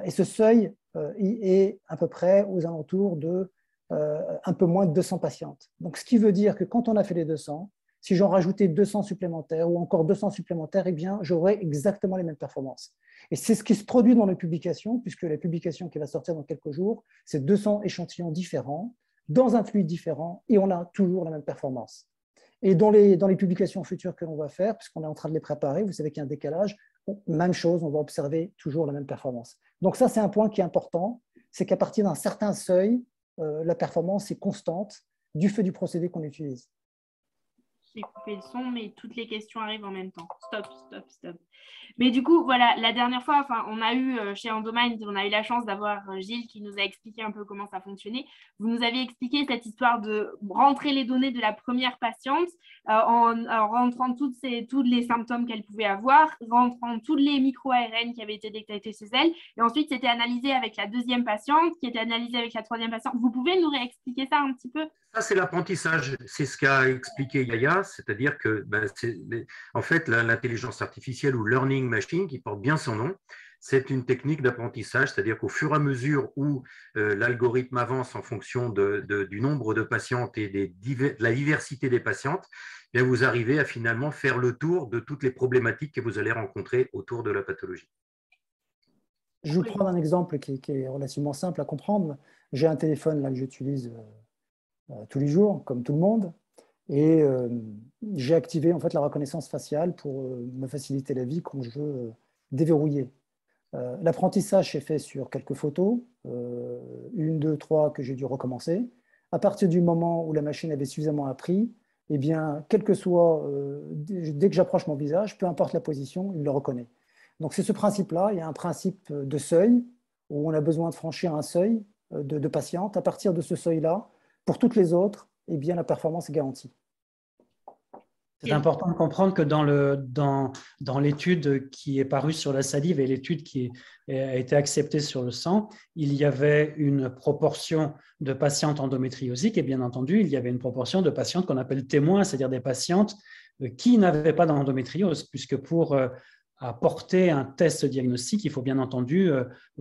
Et ce seuil est à peu près aux alentours de un peu moins de 200 patientes. Donc, ce qui veut dire que quand on a fait les 200, si j'en rajoutais 200 supplémentaires ou encore 200 supplémentaires, eh bien, j'aurais exactement les mêmes performances. Et c'est ce qui se produit dans les publications, puisque la publication qui va sortir dans quelques jours, c'est 200 échantillons différents, dans un fluide différent, et on a toujours la même performance. Et dans les publications futures que l'on va faire, puisqu'on est en train de les préparer, vous savez qu'il y a un décalage, même chose, on va observer toujours la même performance. Donc ça, c'est un point qui est important, c'est qu'à partir d'un certain seuil, la performance est constante du fait du procédé qu'on utilise. J'ai coupé le son, mais toutes les questions arrivent en même temps. Stop, stop, stop. Mais du coup, voilà, la dernière fois, on a eu chez Endomind, on a eu la chance d'avoir Gilles qui nous a expliqué un peu comment ça fonctionnait. Vous nous avez expliqué cette histoire de rentrer les données de la première patiente en rentrant tous les symptômes qu'elle pouvait avoir, rentrant tous les micro-ARN qui avaient été détectés chez elle. Et ensuite, c'était analysé avec la deuxième patiente, qui était analysée avec la troisième patiente. Vous pouvez nous réexpliquer ça un petit peu? Ça, c'est l'apprentissage. C'est ce qu'a expliqué Yaya, c'est-à-dire que en fait, l'intelligence artificielle ou learning machine, qui porte bien son nom, c'est une technique d'apprentissage, c'est-à-dire qu'au fur et à mesure où l'algorithme avance en fonction du nombre de patientes et de la diversité des patientes, eh bien vous arrivez à finalement faire le tour de toutes les problématiques que vous allez rencontrer autour de la pathologie. Je vais prendre un exemple qui est relativement simple à comprendre. J'ai un téléphone là, que j'utilise tous les jours, comme tout le monde, et j'ai activé en fait la reconnaissance faciale pour me faciliter la vie quand je veux déverrouiller. L'apprentissage s'est fait sur quelques photos, 1, 2, 3 que j'ai dû recommencer. À partir du moment où la machine avait suffisamment appris, eh bien, quel que soit, dès que j'approche mon visage, peu importe la position, il le reconnaît. Donc c'est ce principe-là, il y a un principe de seuil, où on a besoin de franchir un seuil de patientes. À partir de ce seuil-là, pour toutes les autres, eh bien, la performance est garantie. C'est important de comprendre que dans l'étude qui est parue sur la salive et l'étude qui a été acceptée sur le sang, il y avait une proportion de patientes endométriosiques et bien entendu, il y avait une proportion de patientes qu'on appelle témoins, c'est-à-dire des patientes qui n'avaient pas d'endométriose, puisque pour apporter un test diagnostique, il faut bien entendu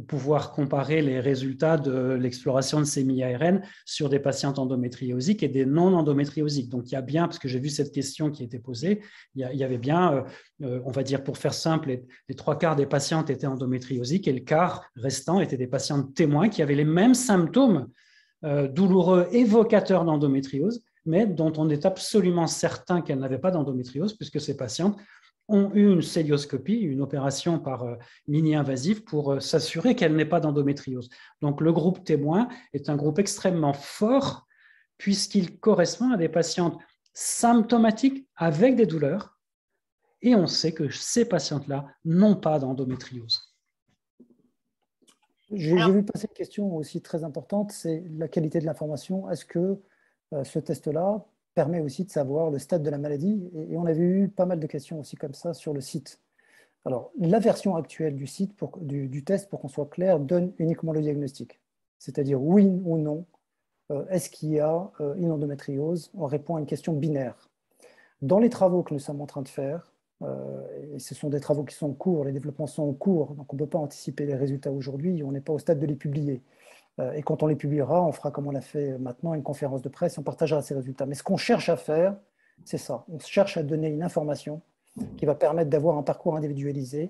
pouvoir comparer les résultats de l'exploration de ces mi-ARN sur des patientes endométriosiques et des non-endométriosiques. Donc, il y a bien, parce que j'ai vu cette question qui était posée, il y avait bien, on va dire pour faire simple, les 3/4 des patientes étaient endométriosiques et le quart restant étaient des patientes témoins qui avaient les mêmes symptômes douloureux évocateurs d'endométriose, mais dont on est absolument certain qu'elles n'avaient pas d'endométriose, puisque ces patientes ont eu une célioscopie, une opération par mini-invasive pour s'assurer qu'elle n'ait pas d'endométriose. Donc, le groupe témoin est un groupe extrêmement fort puisqu'il correspond à des patientes symptomatiques avec des douleurs et on sait que ces patientes-là n'ont pas d'endométriose. J'ai vu passer une question aussi très importante, c'est la qualité de l'information. Est-ce que ce test-là permet aussi de savoir le stade de la maladie, et on avait eu pas mal de questions aussi comme ça sur le site. Alors, la version actuelle du site, du test, pour qu'on soit clair, donne uniquement le diagnostic. C'est-à-dire oui ou non, est-ce qu'il y a une endométriose? On répond à une question binaire. Dans les travaux que nous sommes en train de faire, et ce sont des travaux qui sont en cours, les développements sont en cours, donc on ne peut pas anticiper les résultats aujourd'hui, on n'est pas au stade de les publier. Et quand on les publiera, on fera comme on l'a fait maintenant, une conférence de presse, on partagera ces résultats. Mais ce qu'on cherche à faire, c'est ça. On cherche à donner une information qui va permettre d'avoir un parcours individualisé.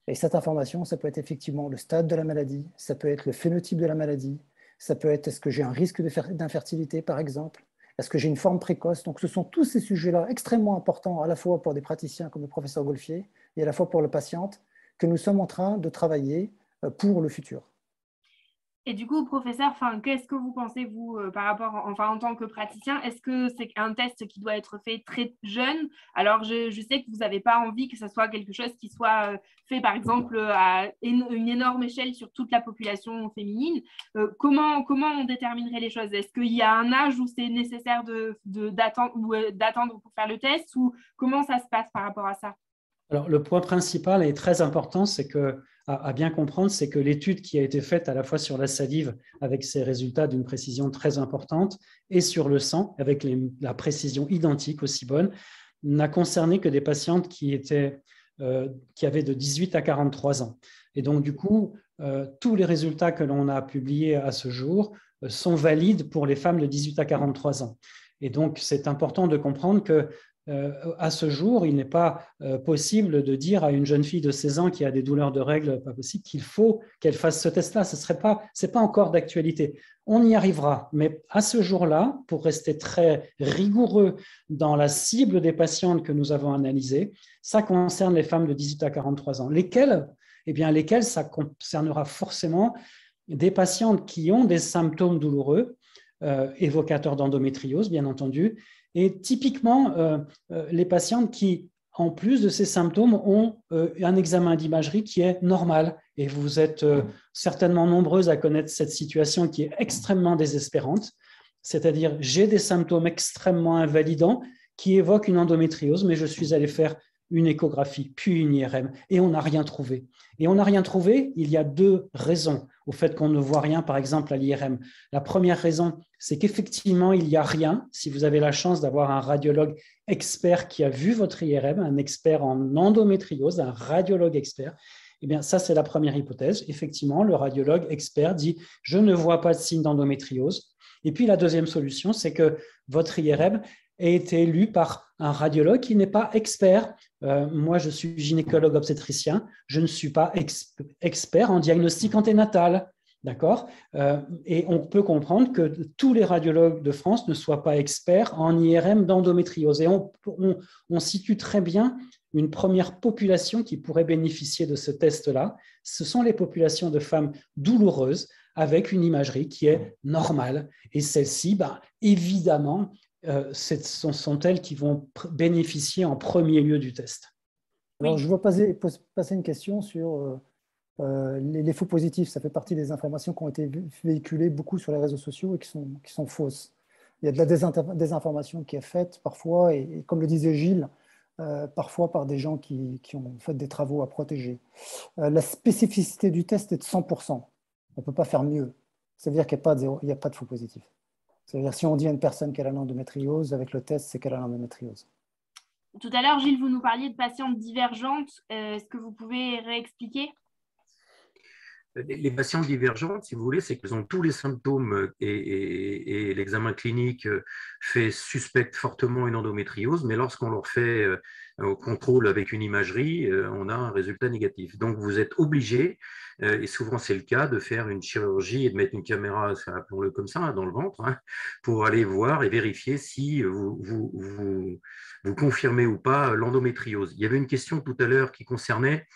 Et cette information, ça peut être effectivement le stade de la maladie, ça peut être le phénotype de la maladie, ça peut être est-ce que j'ai un risque d'infertilité, par exemple, Est-ce que j'ai une forme précoce? Donc, ce sont tous ces sujets-là extrêmement importants, à la fois pour des praticiens comme le professeur Golfier et à la fois pour le patiente, que nous sommes en train de travailler pour le futur. Et du coup, professeur, qu'est-ce que vous pensez, vous, par rapport, en tant que praticien, est-ce que c'est un test qui doit être fait très jeune? Alors, je sais que vous n'avez pas envie que ce soit quelque chose qui soit fait, par exemple, à une énorme échelle sur toute la population féminine. Comment on déterminerait les choses? Est-ce qu'il y a un âge où c'est nécessaire d'attendre pour faire le test, ou comment ça se passe par rapport à ça? Alors, le point principal et très important, c'est que, à bien comprendre, c'est que l'étude qui a été faite à la fois sur la salive, avec ses résultats d'une précision très importante, et sur le sang, avec la précision identique aussi bonne, n'a concerné que des patientes qui avaient de 18 à 43 ans. Et donc, du coup, tous les résultats que l'on a publiés à ce jour sont valides pour les femmes de 18 à 43 ans. Et donc, c'est important de comprendre que à ce jour, il n'est pas possible de dire à une jeune fille de 16 ans qui a des douleurs de règles pas possible qu'il faut qu'elle fasse ce test-là. C'est pas encore d'actualité. On y arrivera, mais à ce jour-là, pour rester très rigoureux dans la cible des patientes que nous avons analysées, ça concerne les femmes de 18 à 43 ans. Lesquelles ça concernera forcément des patientes qui ont des symptômes douloureux, évocateurs d'endométriose, bien entendu, et typiquement, les patientes qui, en plus de ces symptômes, ont un examen d'imagerie qui est normal. Et vous êtes certainement nombreuses à connaître cette situation qui est extrêmement désespérante. C'est-à-dire, j'ai des symptômes extrêmement invalidants qui évoquent une endométriose, mais je suis allé faire une échographie, puis une IRM, et on n'a rien trouvé. Et on n'a rien trouvé, il y a deux raisons au fait qu'on ne voit rien, par exemple, à l'IRM. La première raison, c'est qu'effectivement, il n'y a rien. Si vous avez la chance d'avoir un radiologue expert qui a vu votre IRM, un expert en endométriose, un radiologue expert, eh bien, ça, c'est la première hypothèse. Effectivement, le radiologue expert dit « je ne vois pas de signe d'endométriose ». Et puis, la deuxième solution, c'est que votre IRM a été lu par un radiologue qui n'est pas expert. Moi, je suis gynécologue obstétricien, je ne suis pas expert en diagnostic anténatal. D'accord? Et on peut comprendre que tous les radiologues de France ne soient pas experts en IRM d'endométriose. Et on situe très bien une première population qui pourrait bénéficier de ce test-là. Ce sont les populations de femmes douloureuses avec une imagerie qui est normale. Et celles-ci, évidemment, sont elles qui vont bénéficier en premier lieu du test. Alors, je veux passer une question sur les faux positifs. Ça fait partie des informations qui ont été véhiculées beaucoup sur les réseaux sociaux et qui sont fausses. Il y a de la désinformation qui est faite parfois, et comme le disait Gilles, parfois par des gens qui ont fait des travaux à protéger. La spécificité du test est de 100%. On ne peut pas faire mieux. C'est-à-dire qu'il n'y a pas de faux positifs. C'est-à-dire, si on dit à une personne qu'elle a l'endométriose, avec le test, c'est qu'elle a l'endométriose. Tout à l'heure, Gilles, vous nous parliez de patientes divergentes. Est-ce que vous pouvez réexpliquer? Les patientes divergentes, si vous voulez, c'est qu'elles ont tous les symptômes et l'examen clinique fait suspecte fortement une endométriose, mais lorsqu'on leur fait au contrôle avec une imagerie, on a un résultat négatif. Donc, vous êtes obligé, et souvent c'est le cas, de faire une chirurgie et de mettre une caméra, appelons-le comme ça, dans le ventre, pour aller voir et vérifier si vous confirmez ou pas l'endométriose. Il y avait une question tout à l'heure qui concernait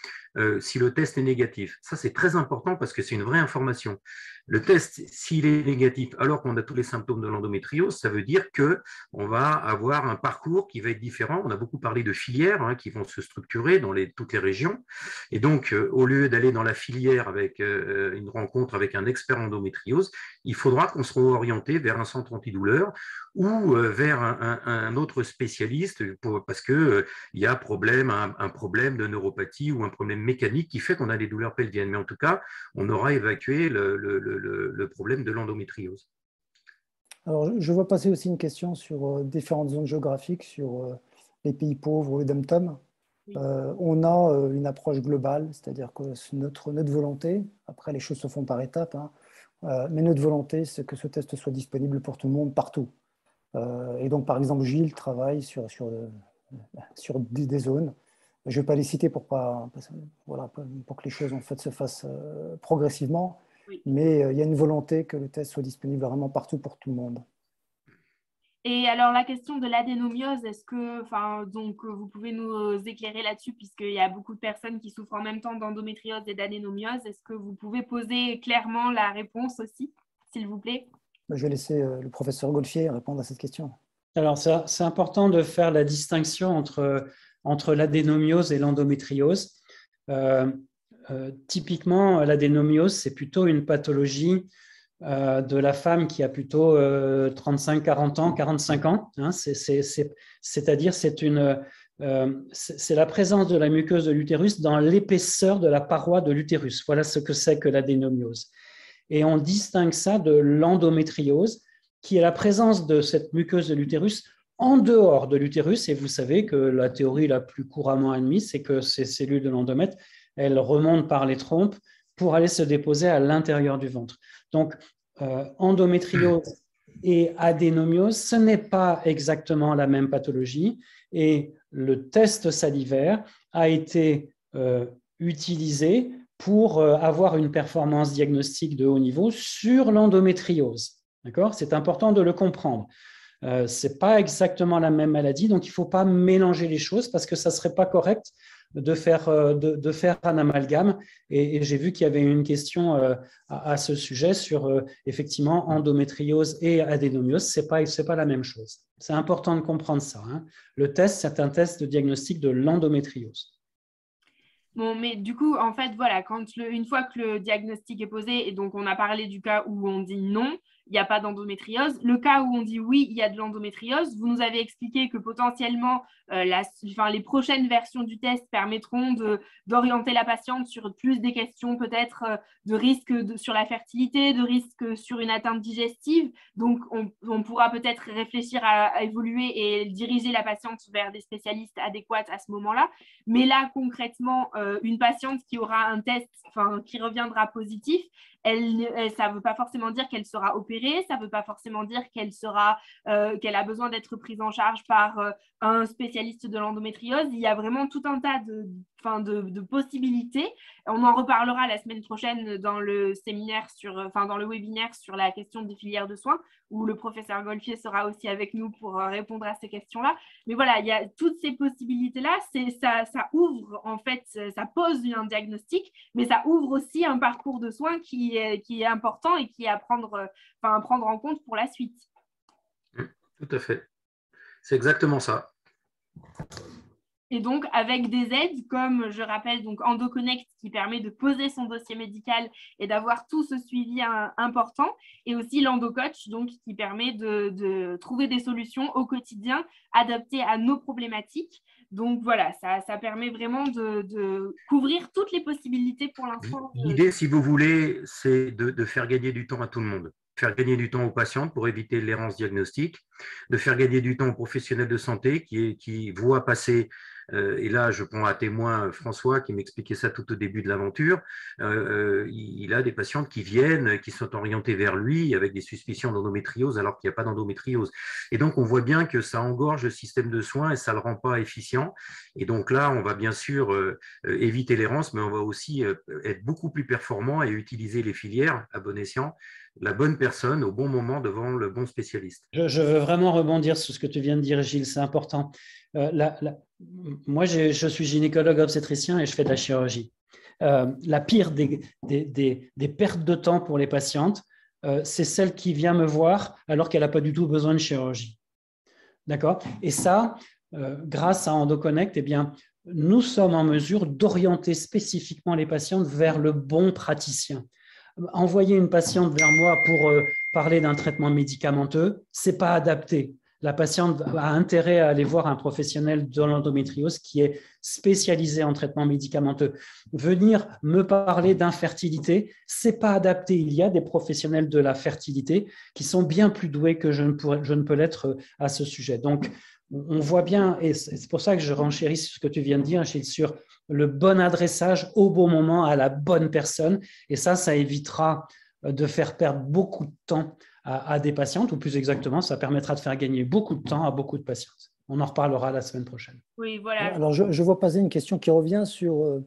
si le test est négatif. Ça, c'est très important parce que c'est une vraie information. Le test, s'il est négatif alors qu'on a tous les symptômes de l'endométriose, ça veut dire qu'on va avoir un parcours qui va être différent. On a beaucoup parlé de filières qui vont se structurer dans toutes les régions. Et donc, au lieu d'aller dans la filière avec une rencontre avec un expert endométriose, il faudra qu'on soit orienté vers un centre antidouleur ou vers un autre spécialiste parce qu'il y a un problème de neuropathie ou un problème mécanique qui fait qu'on a des douleurs pelviennes. Mais en tout cas, on aura évacué le problème de l'endométriose. Alors, je vois passer aussi une question sur différentes zones géographiques, sur les pays pauvres ou les dom-tom. On a une approche globale, c'est-à-dire que notre volonté, après les choses se font par étapes, mais notre volonté, c'est que ce test soit disponible pour tout le monde, partout. Et donc, par exemple, Gilles travaille sur des zones. Je ne vais pas les citer pour que les choses en fait se fassent progressivement, mais il y a une volonté que le test soit disponible vraiment partout pour tout le monde. Et alors, la question de l'adénomiose, est-ce que, enfin, donc, vous pouvez nous éclairer là-dessus, puisqu'il y a beaucoup de personnes qui souffrent en même temps d'endométriose et d'adénomiose. Est-ce que vous pouvez poser clairement la réponse aussi, s'il vous plaît? Je vais laisser le professeur Golfier répondre à cette question. Alors, c'est important de faire la distinction entre l'adénomiose et l'endométriose. Typiquement, l'adénomiose, c'est plutôt une pathologie de la femme qui a plutôt 35, 40 ans, 45 ans. Hein, c'est-à-dire, c'est la présence de la muqueuse de l'utérus dans l'épaisseur de la paroi de l'utérus. Voilà ce que c'est que l'adénomiose. Et on distingue ça de l'endométriose, qui est la présence de cette muqueuse de l'utérus en dehors de l'utérus. Et vous savez que la théorie la plus couramment admise, c'est que ces cellules de l'endomètre, elles remontent par les trompes pour aller se déposer à l'intérieur du ventre. Donc, endométriose et adénomiose, ce n'est pas exactement la même pathologie. Et le test salivaire a été utilisé pour avoir une performance diagnostique de haut niveau sur l'endométriose. D'accord ? C'est important de le comprendre. Ce n'est pas exactement la même maladie, donc il ne faut pas mélanger les choses parce que ça ne serait pas correct de faire un amalgame. Et j'ai vu qu'il y avait une question à ce sujet sur effectivement endométriose et adénomiose. Ce n'est pas la même chose. C'est important de comprendre ça. Hein. Le test, c'est un test de diagnostic de l'endométriose. Bon, mais du coup, en fait, voilà, une fois que le diagnostic est posé, et donc on a parlé du cas où on dit non, il n'y a pas d'endométriose. Le cas où on dit oui, il y a de l'endométriose, vous nous avez expliqué que potentiellement, les prochaines versions du test permettront d'orienter la patiente sur plus des questions peut-être de risque sur la fertilité, de risque sur une atteinte digestive. Donc, on pourra peut-être réfléchir à évoluer et diriger la patiente vers des spécialistes adéquats à ce moment-là. Mais là, concrètement, une patiente qui aura un test, qui reviendra positif, ça ne veut pas forcément dire qu'elle sera opérée, ça ne veut pas forcément dire qu'elle a besoin d'être prise en charge par un spécialiste de l'endométriose. Il y a vraiment tout un tas de possibilités. On en reparlera la semaine prochaine dans le séminaire dans le webinaire sur la question des filières de soins, où le professeur Golfier sera aussi avec nous pour répondre à ces questions-là. Mais voilà, il y a toutes ces possibilités-là. Ça ouvre, en fait, ça pose un diagnostic, mais ça ouvre aussi un parcours de soins qui est important et qui est à prendre en compte pour la suite. Tout à fait. C'est exactement ça. Et donc, avec des aides comme, je rappelle, donc EndoConnect qui permet de poser son dossier médical et d'avoir tout ce suivi important, et aussi l'EndoCoach donc, qui permet de trouver des solutions au quotidien adaptées à nos problématiques. Donc voilà, ça permet vraiment de couvrir toutes les possibilités pour l'instant. L'idée, si vous voulez, c'est de faire gagner du temps à tout le monde. Faire gagner du temps aux patients pour éviter l'errance diagnostique, de faire gagner du temps aux professionnels de santé qui voient passer, et là je prends à témoin François qui m'expliquait ça tout au début de l'aventure, il a des patientes qui viennent, qui sont orientées vers lui avec des suspicions d'endométriose alors qu'il n'y a pas d'endométriose. Et donc on voit bien que ça engorge le système de soins et ça ne le rend pas efficient. Et donc là, on va bien sûr éviter l'errance, mais on va aussi être beaucoup plus performant et utiliser les filières à bon escient, la bonne personne au bon moment devant le bon spécialiste. Je veux vraiment rebondir sur ce que tu viens de dire, Gilles, c'est important. Moi, je suis gynécologue obstétricien et je fais de la chirurgie. La pire des pertes de temps pour les patientes, c'est celle qui vient me voir alors qu'elle n'a pas du tout besoin de chirurgie. D'accord ? Et ça, grâce à EndoConnect, eh bien, nous sommes en mesure d'orienter spécifiquement les patientes vers le bon praticien. Envoyer une patiente vers moi pour parler d'un traitement médicamenteux, ce n'est pas adapté. La patiente a intérêt à aller voir un professionnel de l'endométriose qui est spécialisé en traitement médicamenteux. Venir me parler d'infertilité, ce n'est pas adapté. Il y a des professionnels de la fertilité qui sont bien plus doués que je ne peux l'être à ce sujet. Donc, on voit bien, et c'est pour ça que je renchéris sur ce que tu viens de dire, Gilles, sur le bon adressage au bon moment à la bonne personne. Et ça évitera de faire perdre beaucoup de temps à des patientes, ou plus exactement, ça permettra de faire gagner beaucoup de temps à beaucoup de patientes. On en reparlera la semaine prochaine. Oui, voilà. Alors, je vois passer une question qui revient sur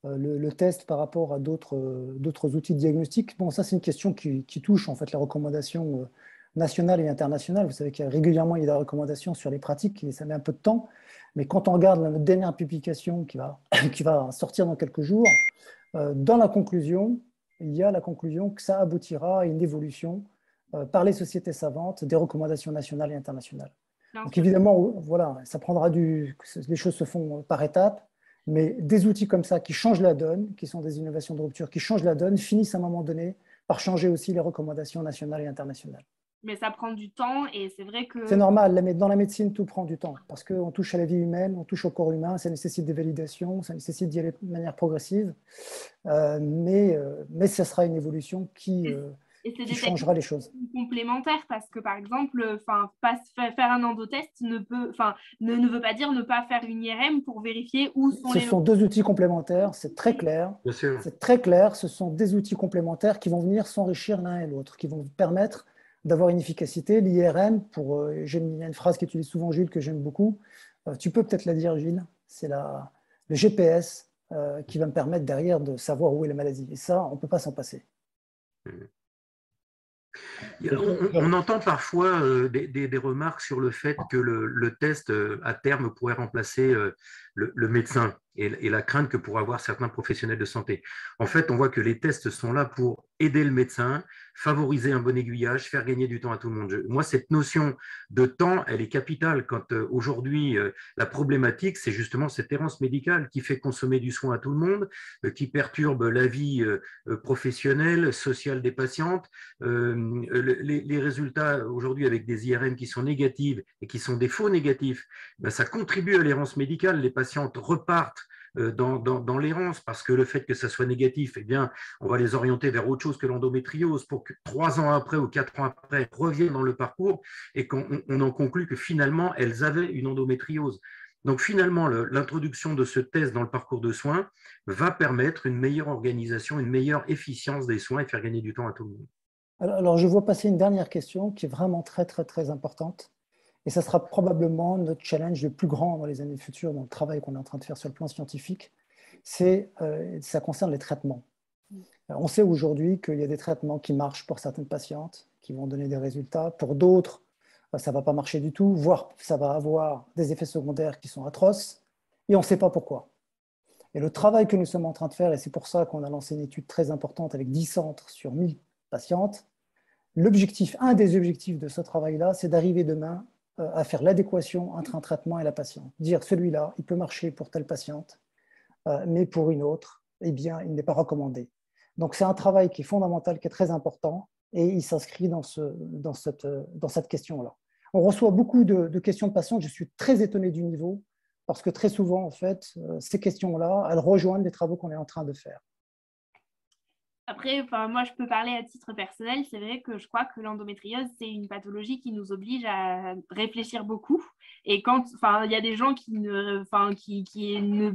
le test par rapport à d'autres outils de diagnostic. Bon, ça, c'est une question qui touche en fait les recommandations nationales et internationales. Vous savez qu'il y a régulièrement des recommandations sur les pratiques et ça met un peu de temps. Mais quand on regarde notre dernière publication qui va sortir dans quelques jours, dans la conclusion, il y a la conclusion que ça aboutira à une évolution par les sociétés savantes des recommandations nationales et internationales. Donc évidemment, voilà, ça prendra les choses se font par étapes, mais des outils comme ça qui changent la donne, qui sont des innovations de rupture, qui changent la donne, finissent à un moment donné par changer aussi les recommandations nationales et internationales. Mais ça prend du temps et c'est vrai que… C'est normal, dans la médecine, tout prend du temps parce qu'on touche à la vie humaine, on touche au corps humain, ça nécessite des validations, ça nécessite d'y aller de manière progressive, mais ça sera une évolution qui changera les choses. Complémentaires parce que par exemple, faire un endotest ne veut pas dire ne pas faire une IRM pour vérifier où sont les… Ce sont deux outils complémentaires, c'est très clair. C'est très clair, ce sont des outils complémentaires qui vont venir s'enrichir l'un et l'autre, qui vont permettre d'avoir une efficacité. L'IRM, il y a une phrase qu'utilise souvent Gilles que j'aime beaucoup, tu peux peut-être la dire Gilles, c'est le GPS qui va me permettre derrière de savoir où est la maladie. Et ça, on ne peut pas s'en passer. On entend parfois des remarques sur le fait que le test, à terme, pourrait remplacer le médecin et la crainte que pourraient avoir certains professionnels de santé. En fait, on voit que les tests sont là pour aider le médecin, favoriser un bon aiguillage, faire gagner du temps à tout le monde. Moi, cette notion de temps, elle est capitale quand aujourd'hui, la problématique, c'est justement cette errance médicale qui fait consommer du soin à tout le monde, qui perturbe la vie professionnelle, sociale des patientes. Les résultats aujourd'hui avec des IRM qui sont négatives et qui sont des faux négatifs, ben, ça contribue à l'errance médicale. Les patientes repartent dans l'errance parce que le fait que ça soit négatif, eh bien, on va les orienter vers autre chose que l'endométriose pour que 3 ans après ou 4 ans après, elles reviennent dans le parcours et qu'on en conclut que finalement, elles avaient une endométriose. Donc finalement, l'introduction de ce test dans le parcours de soins va permettre une meilleure organisation, une meilleure efficience des soins et faire gagner du temps à tout le monde. Alors, je vois passer une dernière question qui est vraiment très, très, très importante. Et ça sera probablement notre challenge le plus grand dans les années futures, dans le travail qu'on est en train de faire sur le plan scientifique. Ça concerne les traitements. On sait aujourd'hui qu'il y a des traitements qui marchent pour certaines patientes, qui vont donner des résultats. Pour d'autres, ça ne va pas marcher du tout, voire ça va avoir des effets secondaires qui sont atroces. Et on ne sait pas pourquoi. Et le travail que nous sommes en train de faire, et c'est pour ça qu'on a lancé une étude très importante avec 10 centres sur 1000 patientes, un des objectifs de ce travail-là, c'est d'arriver demain à faire l'adéquation entre un traitement et la patiente. Dire celui-là, il peut marcher pour telle patiente, mais pour une autre, eh bien, il n'est pas recommandé. Donc, c'est un travail qui est fondamental, qui est très important, et il s'inscrit dans cette question-là. On reçoit beaucoup de questions de patients. Je suis très étonné du niveau, parce que très souvent, en fait, ces questions-là, elles rejoignent les travaux qu'on est en train de faire. Après, moi, je peux parler à titre personnel. C'est vrai que je crois que l'endométriose, c'est une pathologie qui nous oblige à réfléchir beaucoup. Et quand, il y a des gens qui ne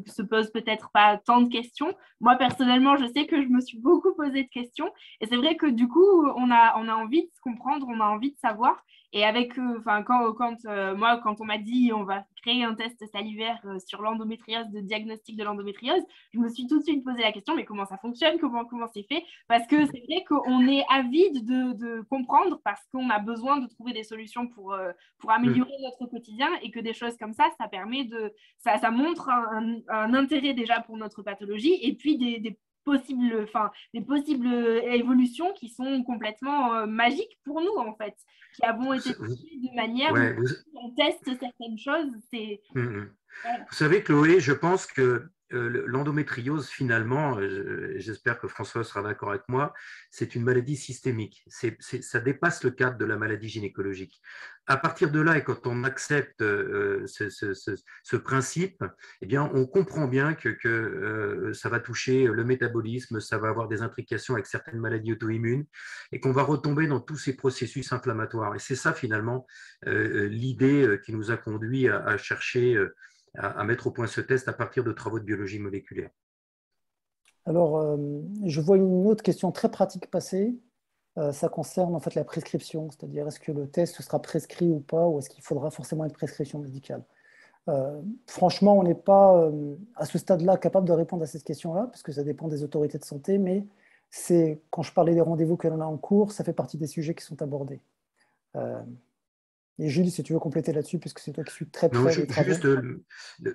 se posent peut-être pas tant de questions. Moi, personnellement, je sais que je me suis beaucoup posé de questions. Et c'est vrai que du coup, on a envie de se comprendre, on a envie de savoir. Et avec, quand on m'a dit on va créer un test salivaire sur l'endométriose, de diagnostic de l'endométriose, je me suis tout de suite posé la question, mais comment ça fonctionne, comment c'est fait? Parce que c'est vrai qu'on est avide de comprendre parce qu'on a besoin de trouver des solutions pour améliorer notre quotidien et que des choses comme ça permet ça montre un intérêt déjà pour notre pathologie et puis des possibles évolutions qui sont complètement magiques pour nous, en fait, qui avons été de manière où on teste certaines choses. Voilà. Vous savez, Chloé, je pense que l'endométriose, finalement, j'espère que François sera d'accord avec moi, c'est une maladie systémique. Ça dépasse le cadre de la maladie gynécologique. À partir de là, et quand on accepte ce principe, eh bien, on comprend bien que ça va toucher le métabolisme, ça va avoir des intrications avec certaines maladies auto-immunes, et qu'on va retomber dans tous ces processus inflammatoires. Et c'est ça, finalement, l'idée qui nous a conduit à chercher à mettre au point ce test à partir de travaux de biologie moléculaire. Alors, je vois une autre question très pratique passer. Ça concerne en fait la prescription, c'est-à-dire est-ce que le test sera prescrit ou pas, ou est-ce qu'il faudra forcément une prescription médicale? Franchement, on n'est pas à ce stade-là capable de répondre à cette question-là, parce que ça dépend des autorités de santé, mais quand je parlais des rendez-vous que l'on a en cours, ça fait partie des sujets qui sont abordés. Et Gilles, si tu veux compléter là-dessus, puisque c'est toi qui suis très Non, près des travaux. juste,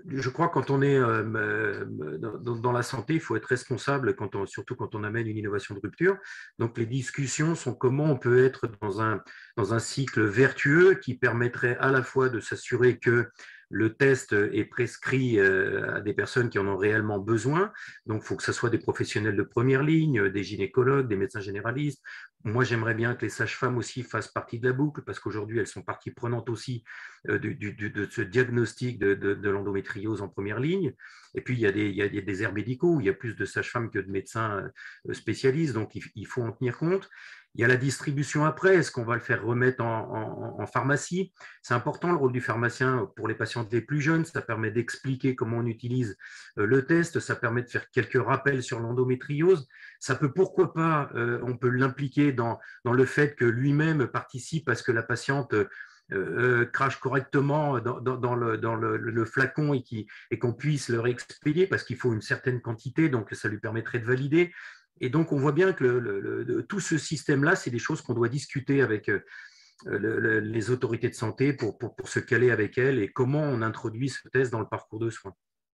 je crois que quand on est dans la santé, il faut être responsable, surtout quand on amène une innovation de rupture. Donc, les discussions sont comment on peut être dans un cycle vertueux qui permettrait à la fois de s'assurer que le test est prescrit à des personnes qui en ont réellement besoin. Donc, il faut que ce soit des professionnels de première ligne, des gynécologues, des médecins généralistes. Moi, j'aimerais bien que les sages-femmes aussi fassent partie de la boucle, parce qu'aujourd'hui, elles sont partie prenante aussi de ce diagnostic de l'endométriose en première ligne. Et puis, il y a des déserts médicaux où il y a plus de sages-femmes que de médecins spécialistes, donc il faut en tenir compte. Il y a la distribution après. Est-ce qu'on va le faire remettre en pharmacie? C'est important le rôle du pharmacien pour les patientes les plus jeunes. Ça permet d'expliquer comment on utilise le test. Ça permet de faire quelques rappels sur l'endométriose. Ça peut, pourquoi pas, on peut l'impliquer dans le fait que lui-même participe à ce que la patiente crache correctement dans le flacon et qu'on puisse le réexpédier parce qu'il faut une certaine quantité, donc ça lui permettrait de valider. Et donc, on voit bien que tout ce système-là, c'est des choses qu'on doit discuter avec les autorités de santé pour se caler avec elles et comment on introduit ce test dans le parcours de soins.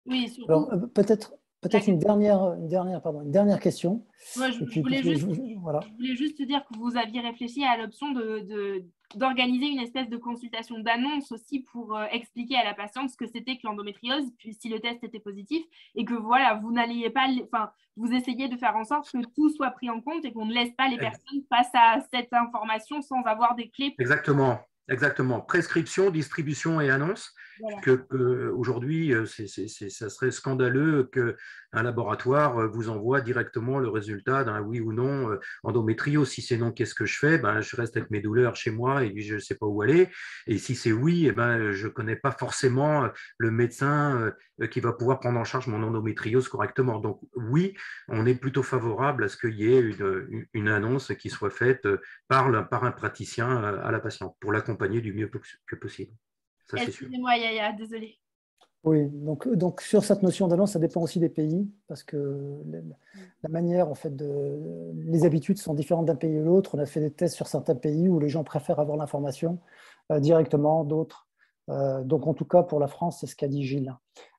Oui, surtout. Alors, peut-être une dernière question. Moi, je voulais juste te dire que vous aviez réfléchi à l'option d'organiser une espèce de consultation d'annonce aussi pour expliquer à la patiente ce que c'était que l'endométriose, puis si le test était positif, et que voilà, vous n'alliez pas, enfin, vous essayez de faire en sorte que tout soit pris en compte et qu'on ne laisse pas les personnes face à cette information sans avoir des clés. Exactement. Prescription, distribution et annonce. Voilà. Aujourd'hui, ça serait scandaleux qu'un laboratoire vous envoie directement le résultat d'un oui ou non endométriose. Si c'est non, qu'est-ce que je fais? Je reste avec mes douleurs chez moi et je ne sais pas où aller. Et si c'est oui, je ne connais pas forcément le médecin qui va pouvoir prendre en charge mon endométriose correctement. Donc oui, on est plutôt favorable à ce qu'il y ait une annonce qui soit faite par un praticien à la patiente pour l'accompagner du mieux que possible. Ça, c'est sûr. Excusez-moi, Yaya, désolée. Oui, donc sur cette notion d'annonce, ça dépend aussi des pays, parce que la manière, en fait, les habitudes sont différentes d'un pays à l'autre. On a fait des tests sur certains pays où les gens préfèrent avoir l'information directement, d'autres. Donc, en tout cas, pour la France, c'est ce qu'a dit Gilles.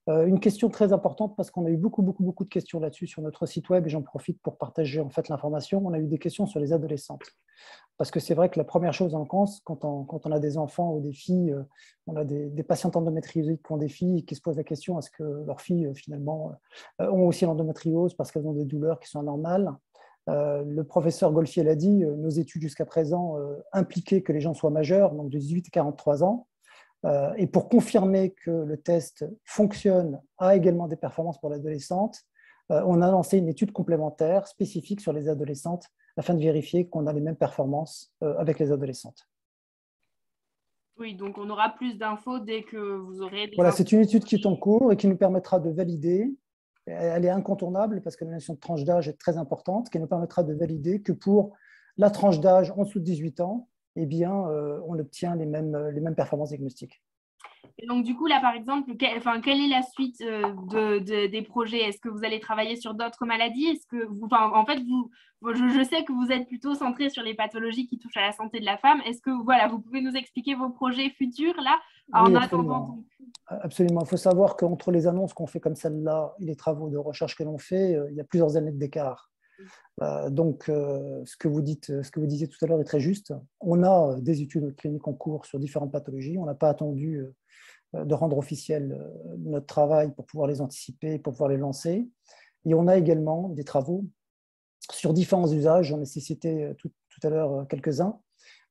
Une question très importante, parce qu'on a eu beaucoup de questions là-dessus sur notre site web, et j'en profite pour partager en fait l'information. On a eu des questions sur les adolescentes. Parce que c'est vrai que la première chose en France, quand on a des enfants ou des filles, on a des patientes endométriosiques qui ont des filles et qui se posent la question est-ce que leurs filles, finalement, ont aussi l'endométriose parce qu'elles ont des douleurs qui sont anormales. Le professeur Golfier l'a dit, nos études jusqu'à présent impliquaient que les gens soient majeurs, donc de 18 à 43 ans. Et pour confirmer que le test fonctionne, a également des performances pour l'adolescente, on a lancé une étude complémentaire spécifique sur les adolescentes afin de vérifier qu'on a les mêmes performances avec les adolescentes. Oui, donc on aura plus d'infos dès que vous aurez… Voilà, c'est une étude qui est en cours et qui nous permettra de valider. Elle est incontournable parce que la notion de tranche d'âge est très importante, qui nous permettra de valider que pour la tranche d'âge en dessous de 18 ans, eh bien, on obtient les mêmes performances diagnostiques. Et donc, du coup, là, par exemple, quelle est la suite des projets? Est-ce que vous allez travailler sur d'autres maladies? Est-ce que en fait, je sais que vous êtes plutôt centré sur les pathologies qui touchent à la santé de la femme. Est-ce que voilà, vous pouvez nous expliquer vos projets futurs là en attendant? Absolument. Il faut savoir qu'entre les annonces qu'on fait comme celle-là et les travaux de recherche que l'on fait, il y a plusieurs années d'écart. Donc, ce que vous disiez tout à l'heure est très juste. On a des études cliniques en cours sur différentes pathologies. On n'a pas attendu de rendre officiel notre travail pour pouvoir les anticiper, pour pouvoir les lancer. Et on a également des travaux sur différents usages. J'en ai cité tout à l'heure quelques-uns,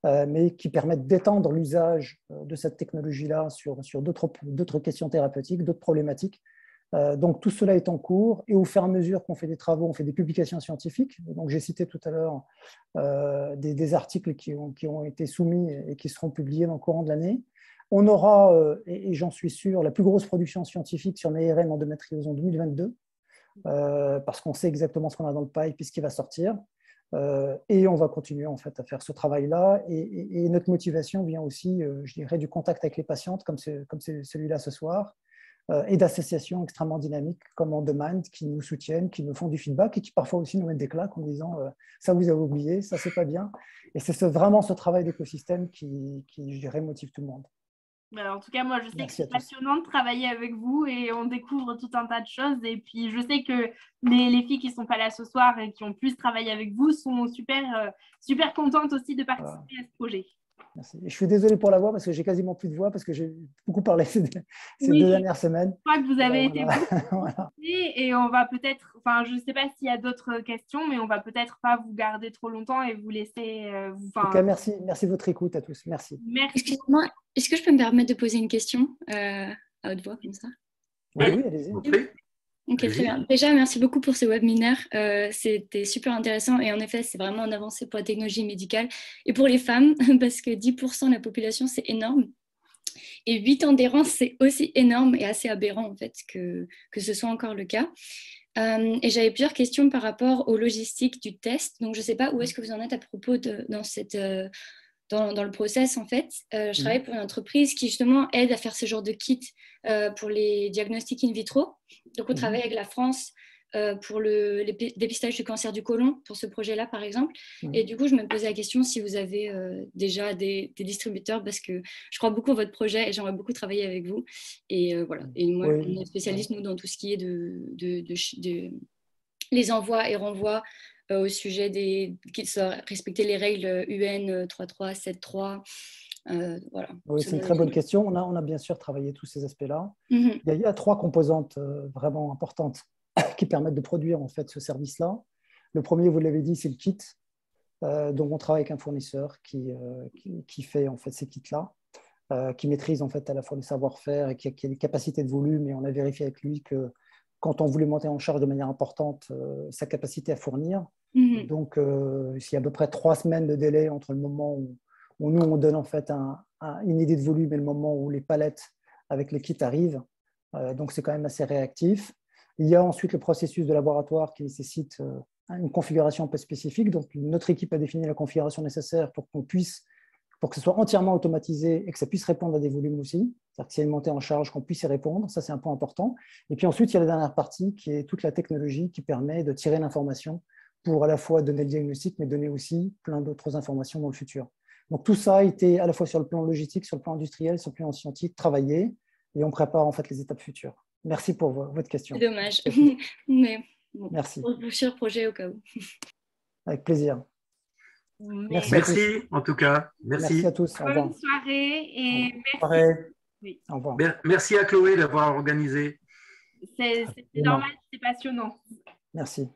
mais qui permettent d'étendre l'usage de cette technologie-là sur d'autres questions thérapeutiques, d'autres problématiques. Donc, tout cela est en cours et au fur et à mesure qu'on fait des travaux, on fait des publications scientifiques. Donc, j'ai cité tout à l'heure des articles qui ont été soumis et qui seront publiés dans le courant de l'année. On aura, et j'en suis sûr, la plus grosse production scientifique sur l'ARN endométriose en 2022, parce qu'on sait exactement ce qu'on a dans le pipe et ce qui va sortir. Et on va continuer en fait à faire ce travail-là. Et notre motivation vient aussi, je dirais, du contact avec les patientes, comme c'est celui-là ce soir. et d'associations extrêmement dynamiques comme On Demand qui nous soutiennent, qui nous font du feedback et qui parfois aussi nous mettent des claques en disant ça vous avez oublié, ça c'est pas bien. Et c'est vraiment ce travail d'écosystème qui, je dirais, motive tout le monde. En tout cas, moi, je sais Merci que c'est passionnant de travailler avec vous et on découvre tout un tas de choses. Et puis, je sais que les filles qui ne sont pas là ce soir et qui ont pu travailler avec vous sont super, super contentes aussi de participer à ce projet. Merci. Et je suis désolé pour la voix parce que j'ai quasiment plus de voix parce que j'ai beaucoup parlé ces 2 dernières semaines. Je crois que vous avez été voilà. Et on va peut-être, enfin, je ne sais pas s'il y a d'autres questions, mais on va peut-être pas vous garder trop longtemps et vous laisser. Ok, merci de votre écoute à tous. Merci. Excusez-moi, est-ce que je peux me permettre de poser une question à haute voix comme ça? Oui, allez-y. Ok, très bien. Déjà, merci beaucoup pour ce webinaire. C'était super intéressant et en effet, c'est vraiment une avancée pour la technologie médicale et pour les femmes parce que 10% de la population, c'est énorme. Et 8 ans d'errance, c'est aussi énorme et assez aberrant en fait que ce soit encore le cas. Et j'avais plusieurs questions par rapport aux logistiques du test. Donc, je ne sais pas où est-ce que vous en êtes à propos dans le process, en fait. Je travaille pour une entreprise qui, justement, aide à faire ce genre de kit pour les diagnostics in vitro. Donc, on travaille avec la France pour le dépistage du cancer du côlon, pour ce projet-là, par exemple. Et du coup, je me posais la question si vous avez déjà des distributeurs, parce que je crois beaucoup à votre projet et j'aimerais beaucoup travailler avec vous. Et voilà. Et moi, on est spécialiste, nous, dans tout ce qui est les envois et renvois au sujet respecter les règles UN 33, 73. Voilà. Oui, c'est une très bonne question. On a bien sûr travaillé tous ces aspects-là. Il y a 3 composantes vraiment importantes qui permettent de produire en fait ce service-là. Le premier, vous l'avez dit, c'est le kit. Donc, on travaille avec un fournisseur qui fait en fait ces kits-là, qui maîtrise en fait à la fois le savoir-faire et qui a des capacités de volume. Et on a vérifié avec lui que quand on voulait monter en charge de manière importante sa capacité à fournir, donc s'il y a à peu près 3 semaines de délai entre le moment où nous on donne en fait une idée de volume et le moment où les palettes avec les kits arrivent, donc c'est quand même assez réactif. Il y a ensuite le processus de laboratoire qui nécessite une configuration un peu spécifique. Donc, notre équipe a défini la configuration nécessaire pour que ce soit entièrement automatisé et que ça puisse répondre à des volumes aussi. C'est-à-dire que s'il y a une montée en charge, qu'on puisse y répondre. Ça, c'est un point important. Et puis ensuite, il y a la dernière partie qui est toute la technologie qui permet de tirer l'information pour à la fois donner le diagnostic, mais donner aussi plein d'autres informations dans le futur. Donc, tout ça a été à la fois sur le plan logistique, sur le plan industriel, sur le plan scientifique, travaillé, et on prépare en fait les étapes futures. Merci pour votre question. C'est dommage. Mais bon, merci. Pour le futur projet au cas où. Avec plaisir. Merci en tout cas. Merci à tous. Au revoir. Bonne soirée et merci. Oui. Au revoir. Merci à Chloé d'avoir organisé. C'est normal, c'est passionnant. Merci.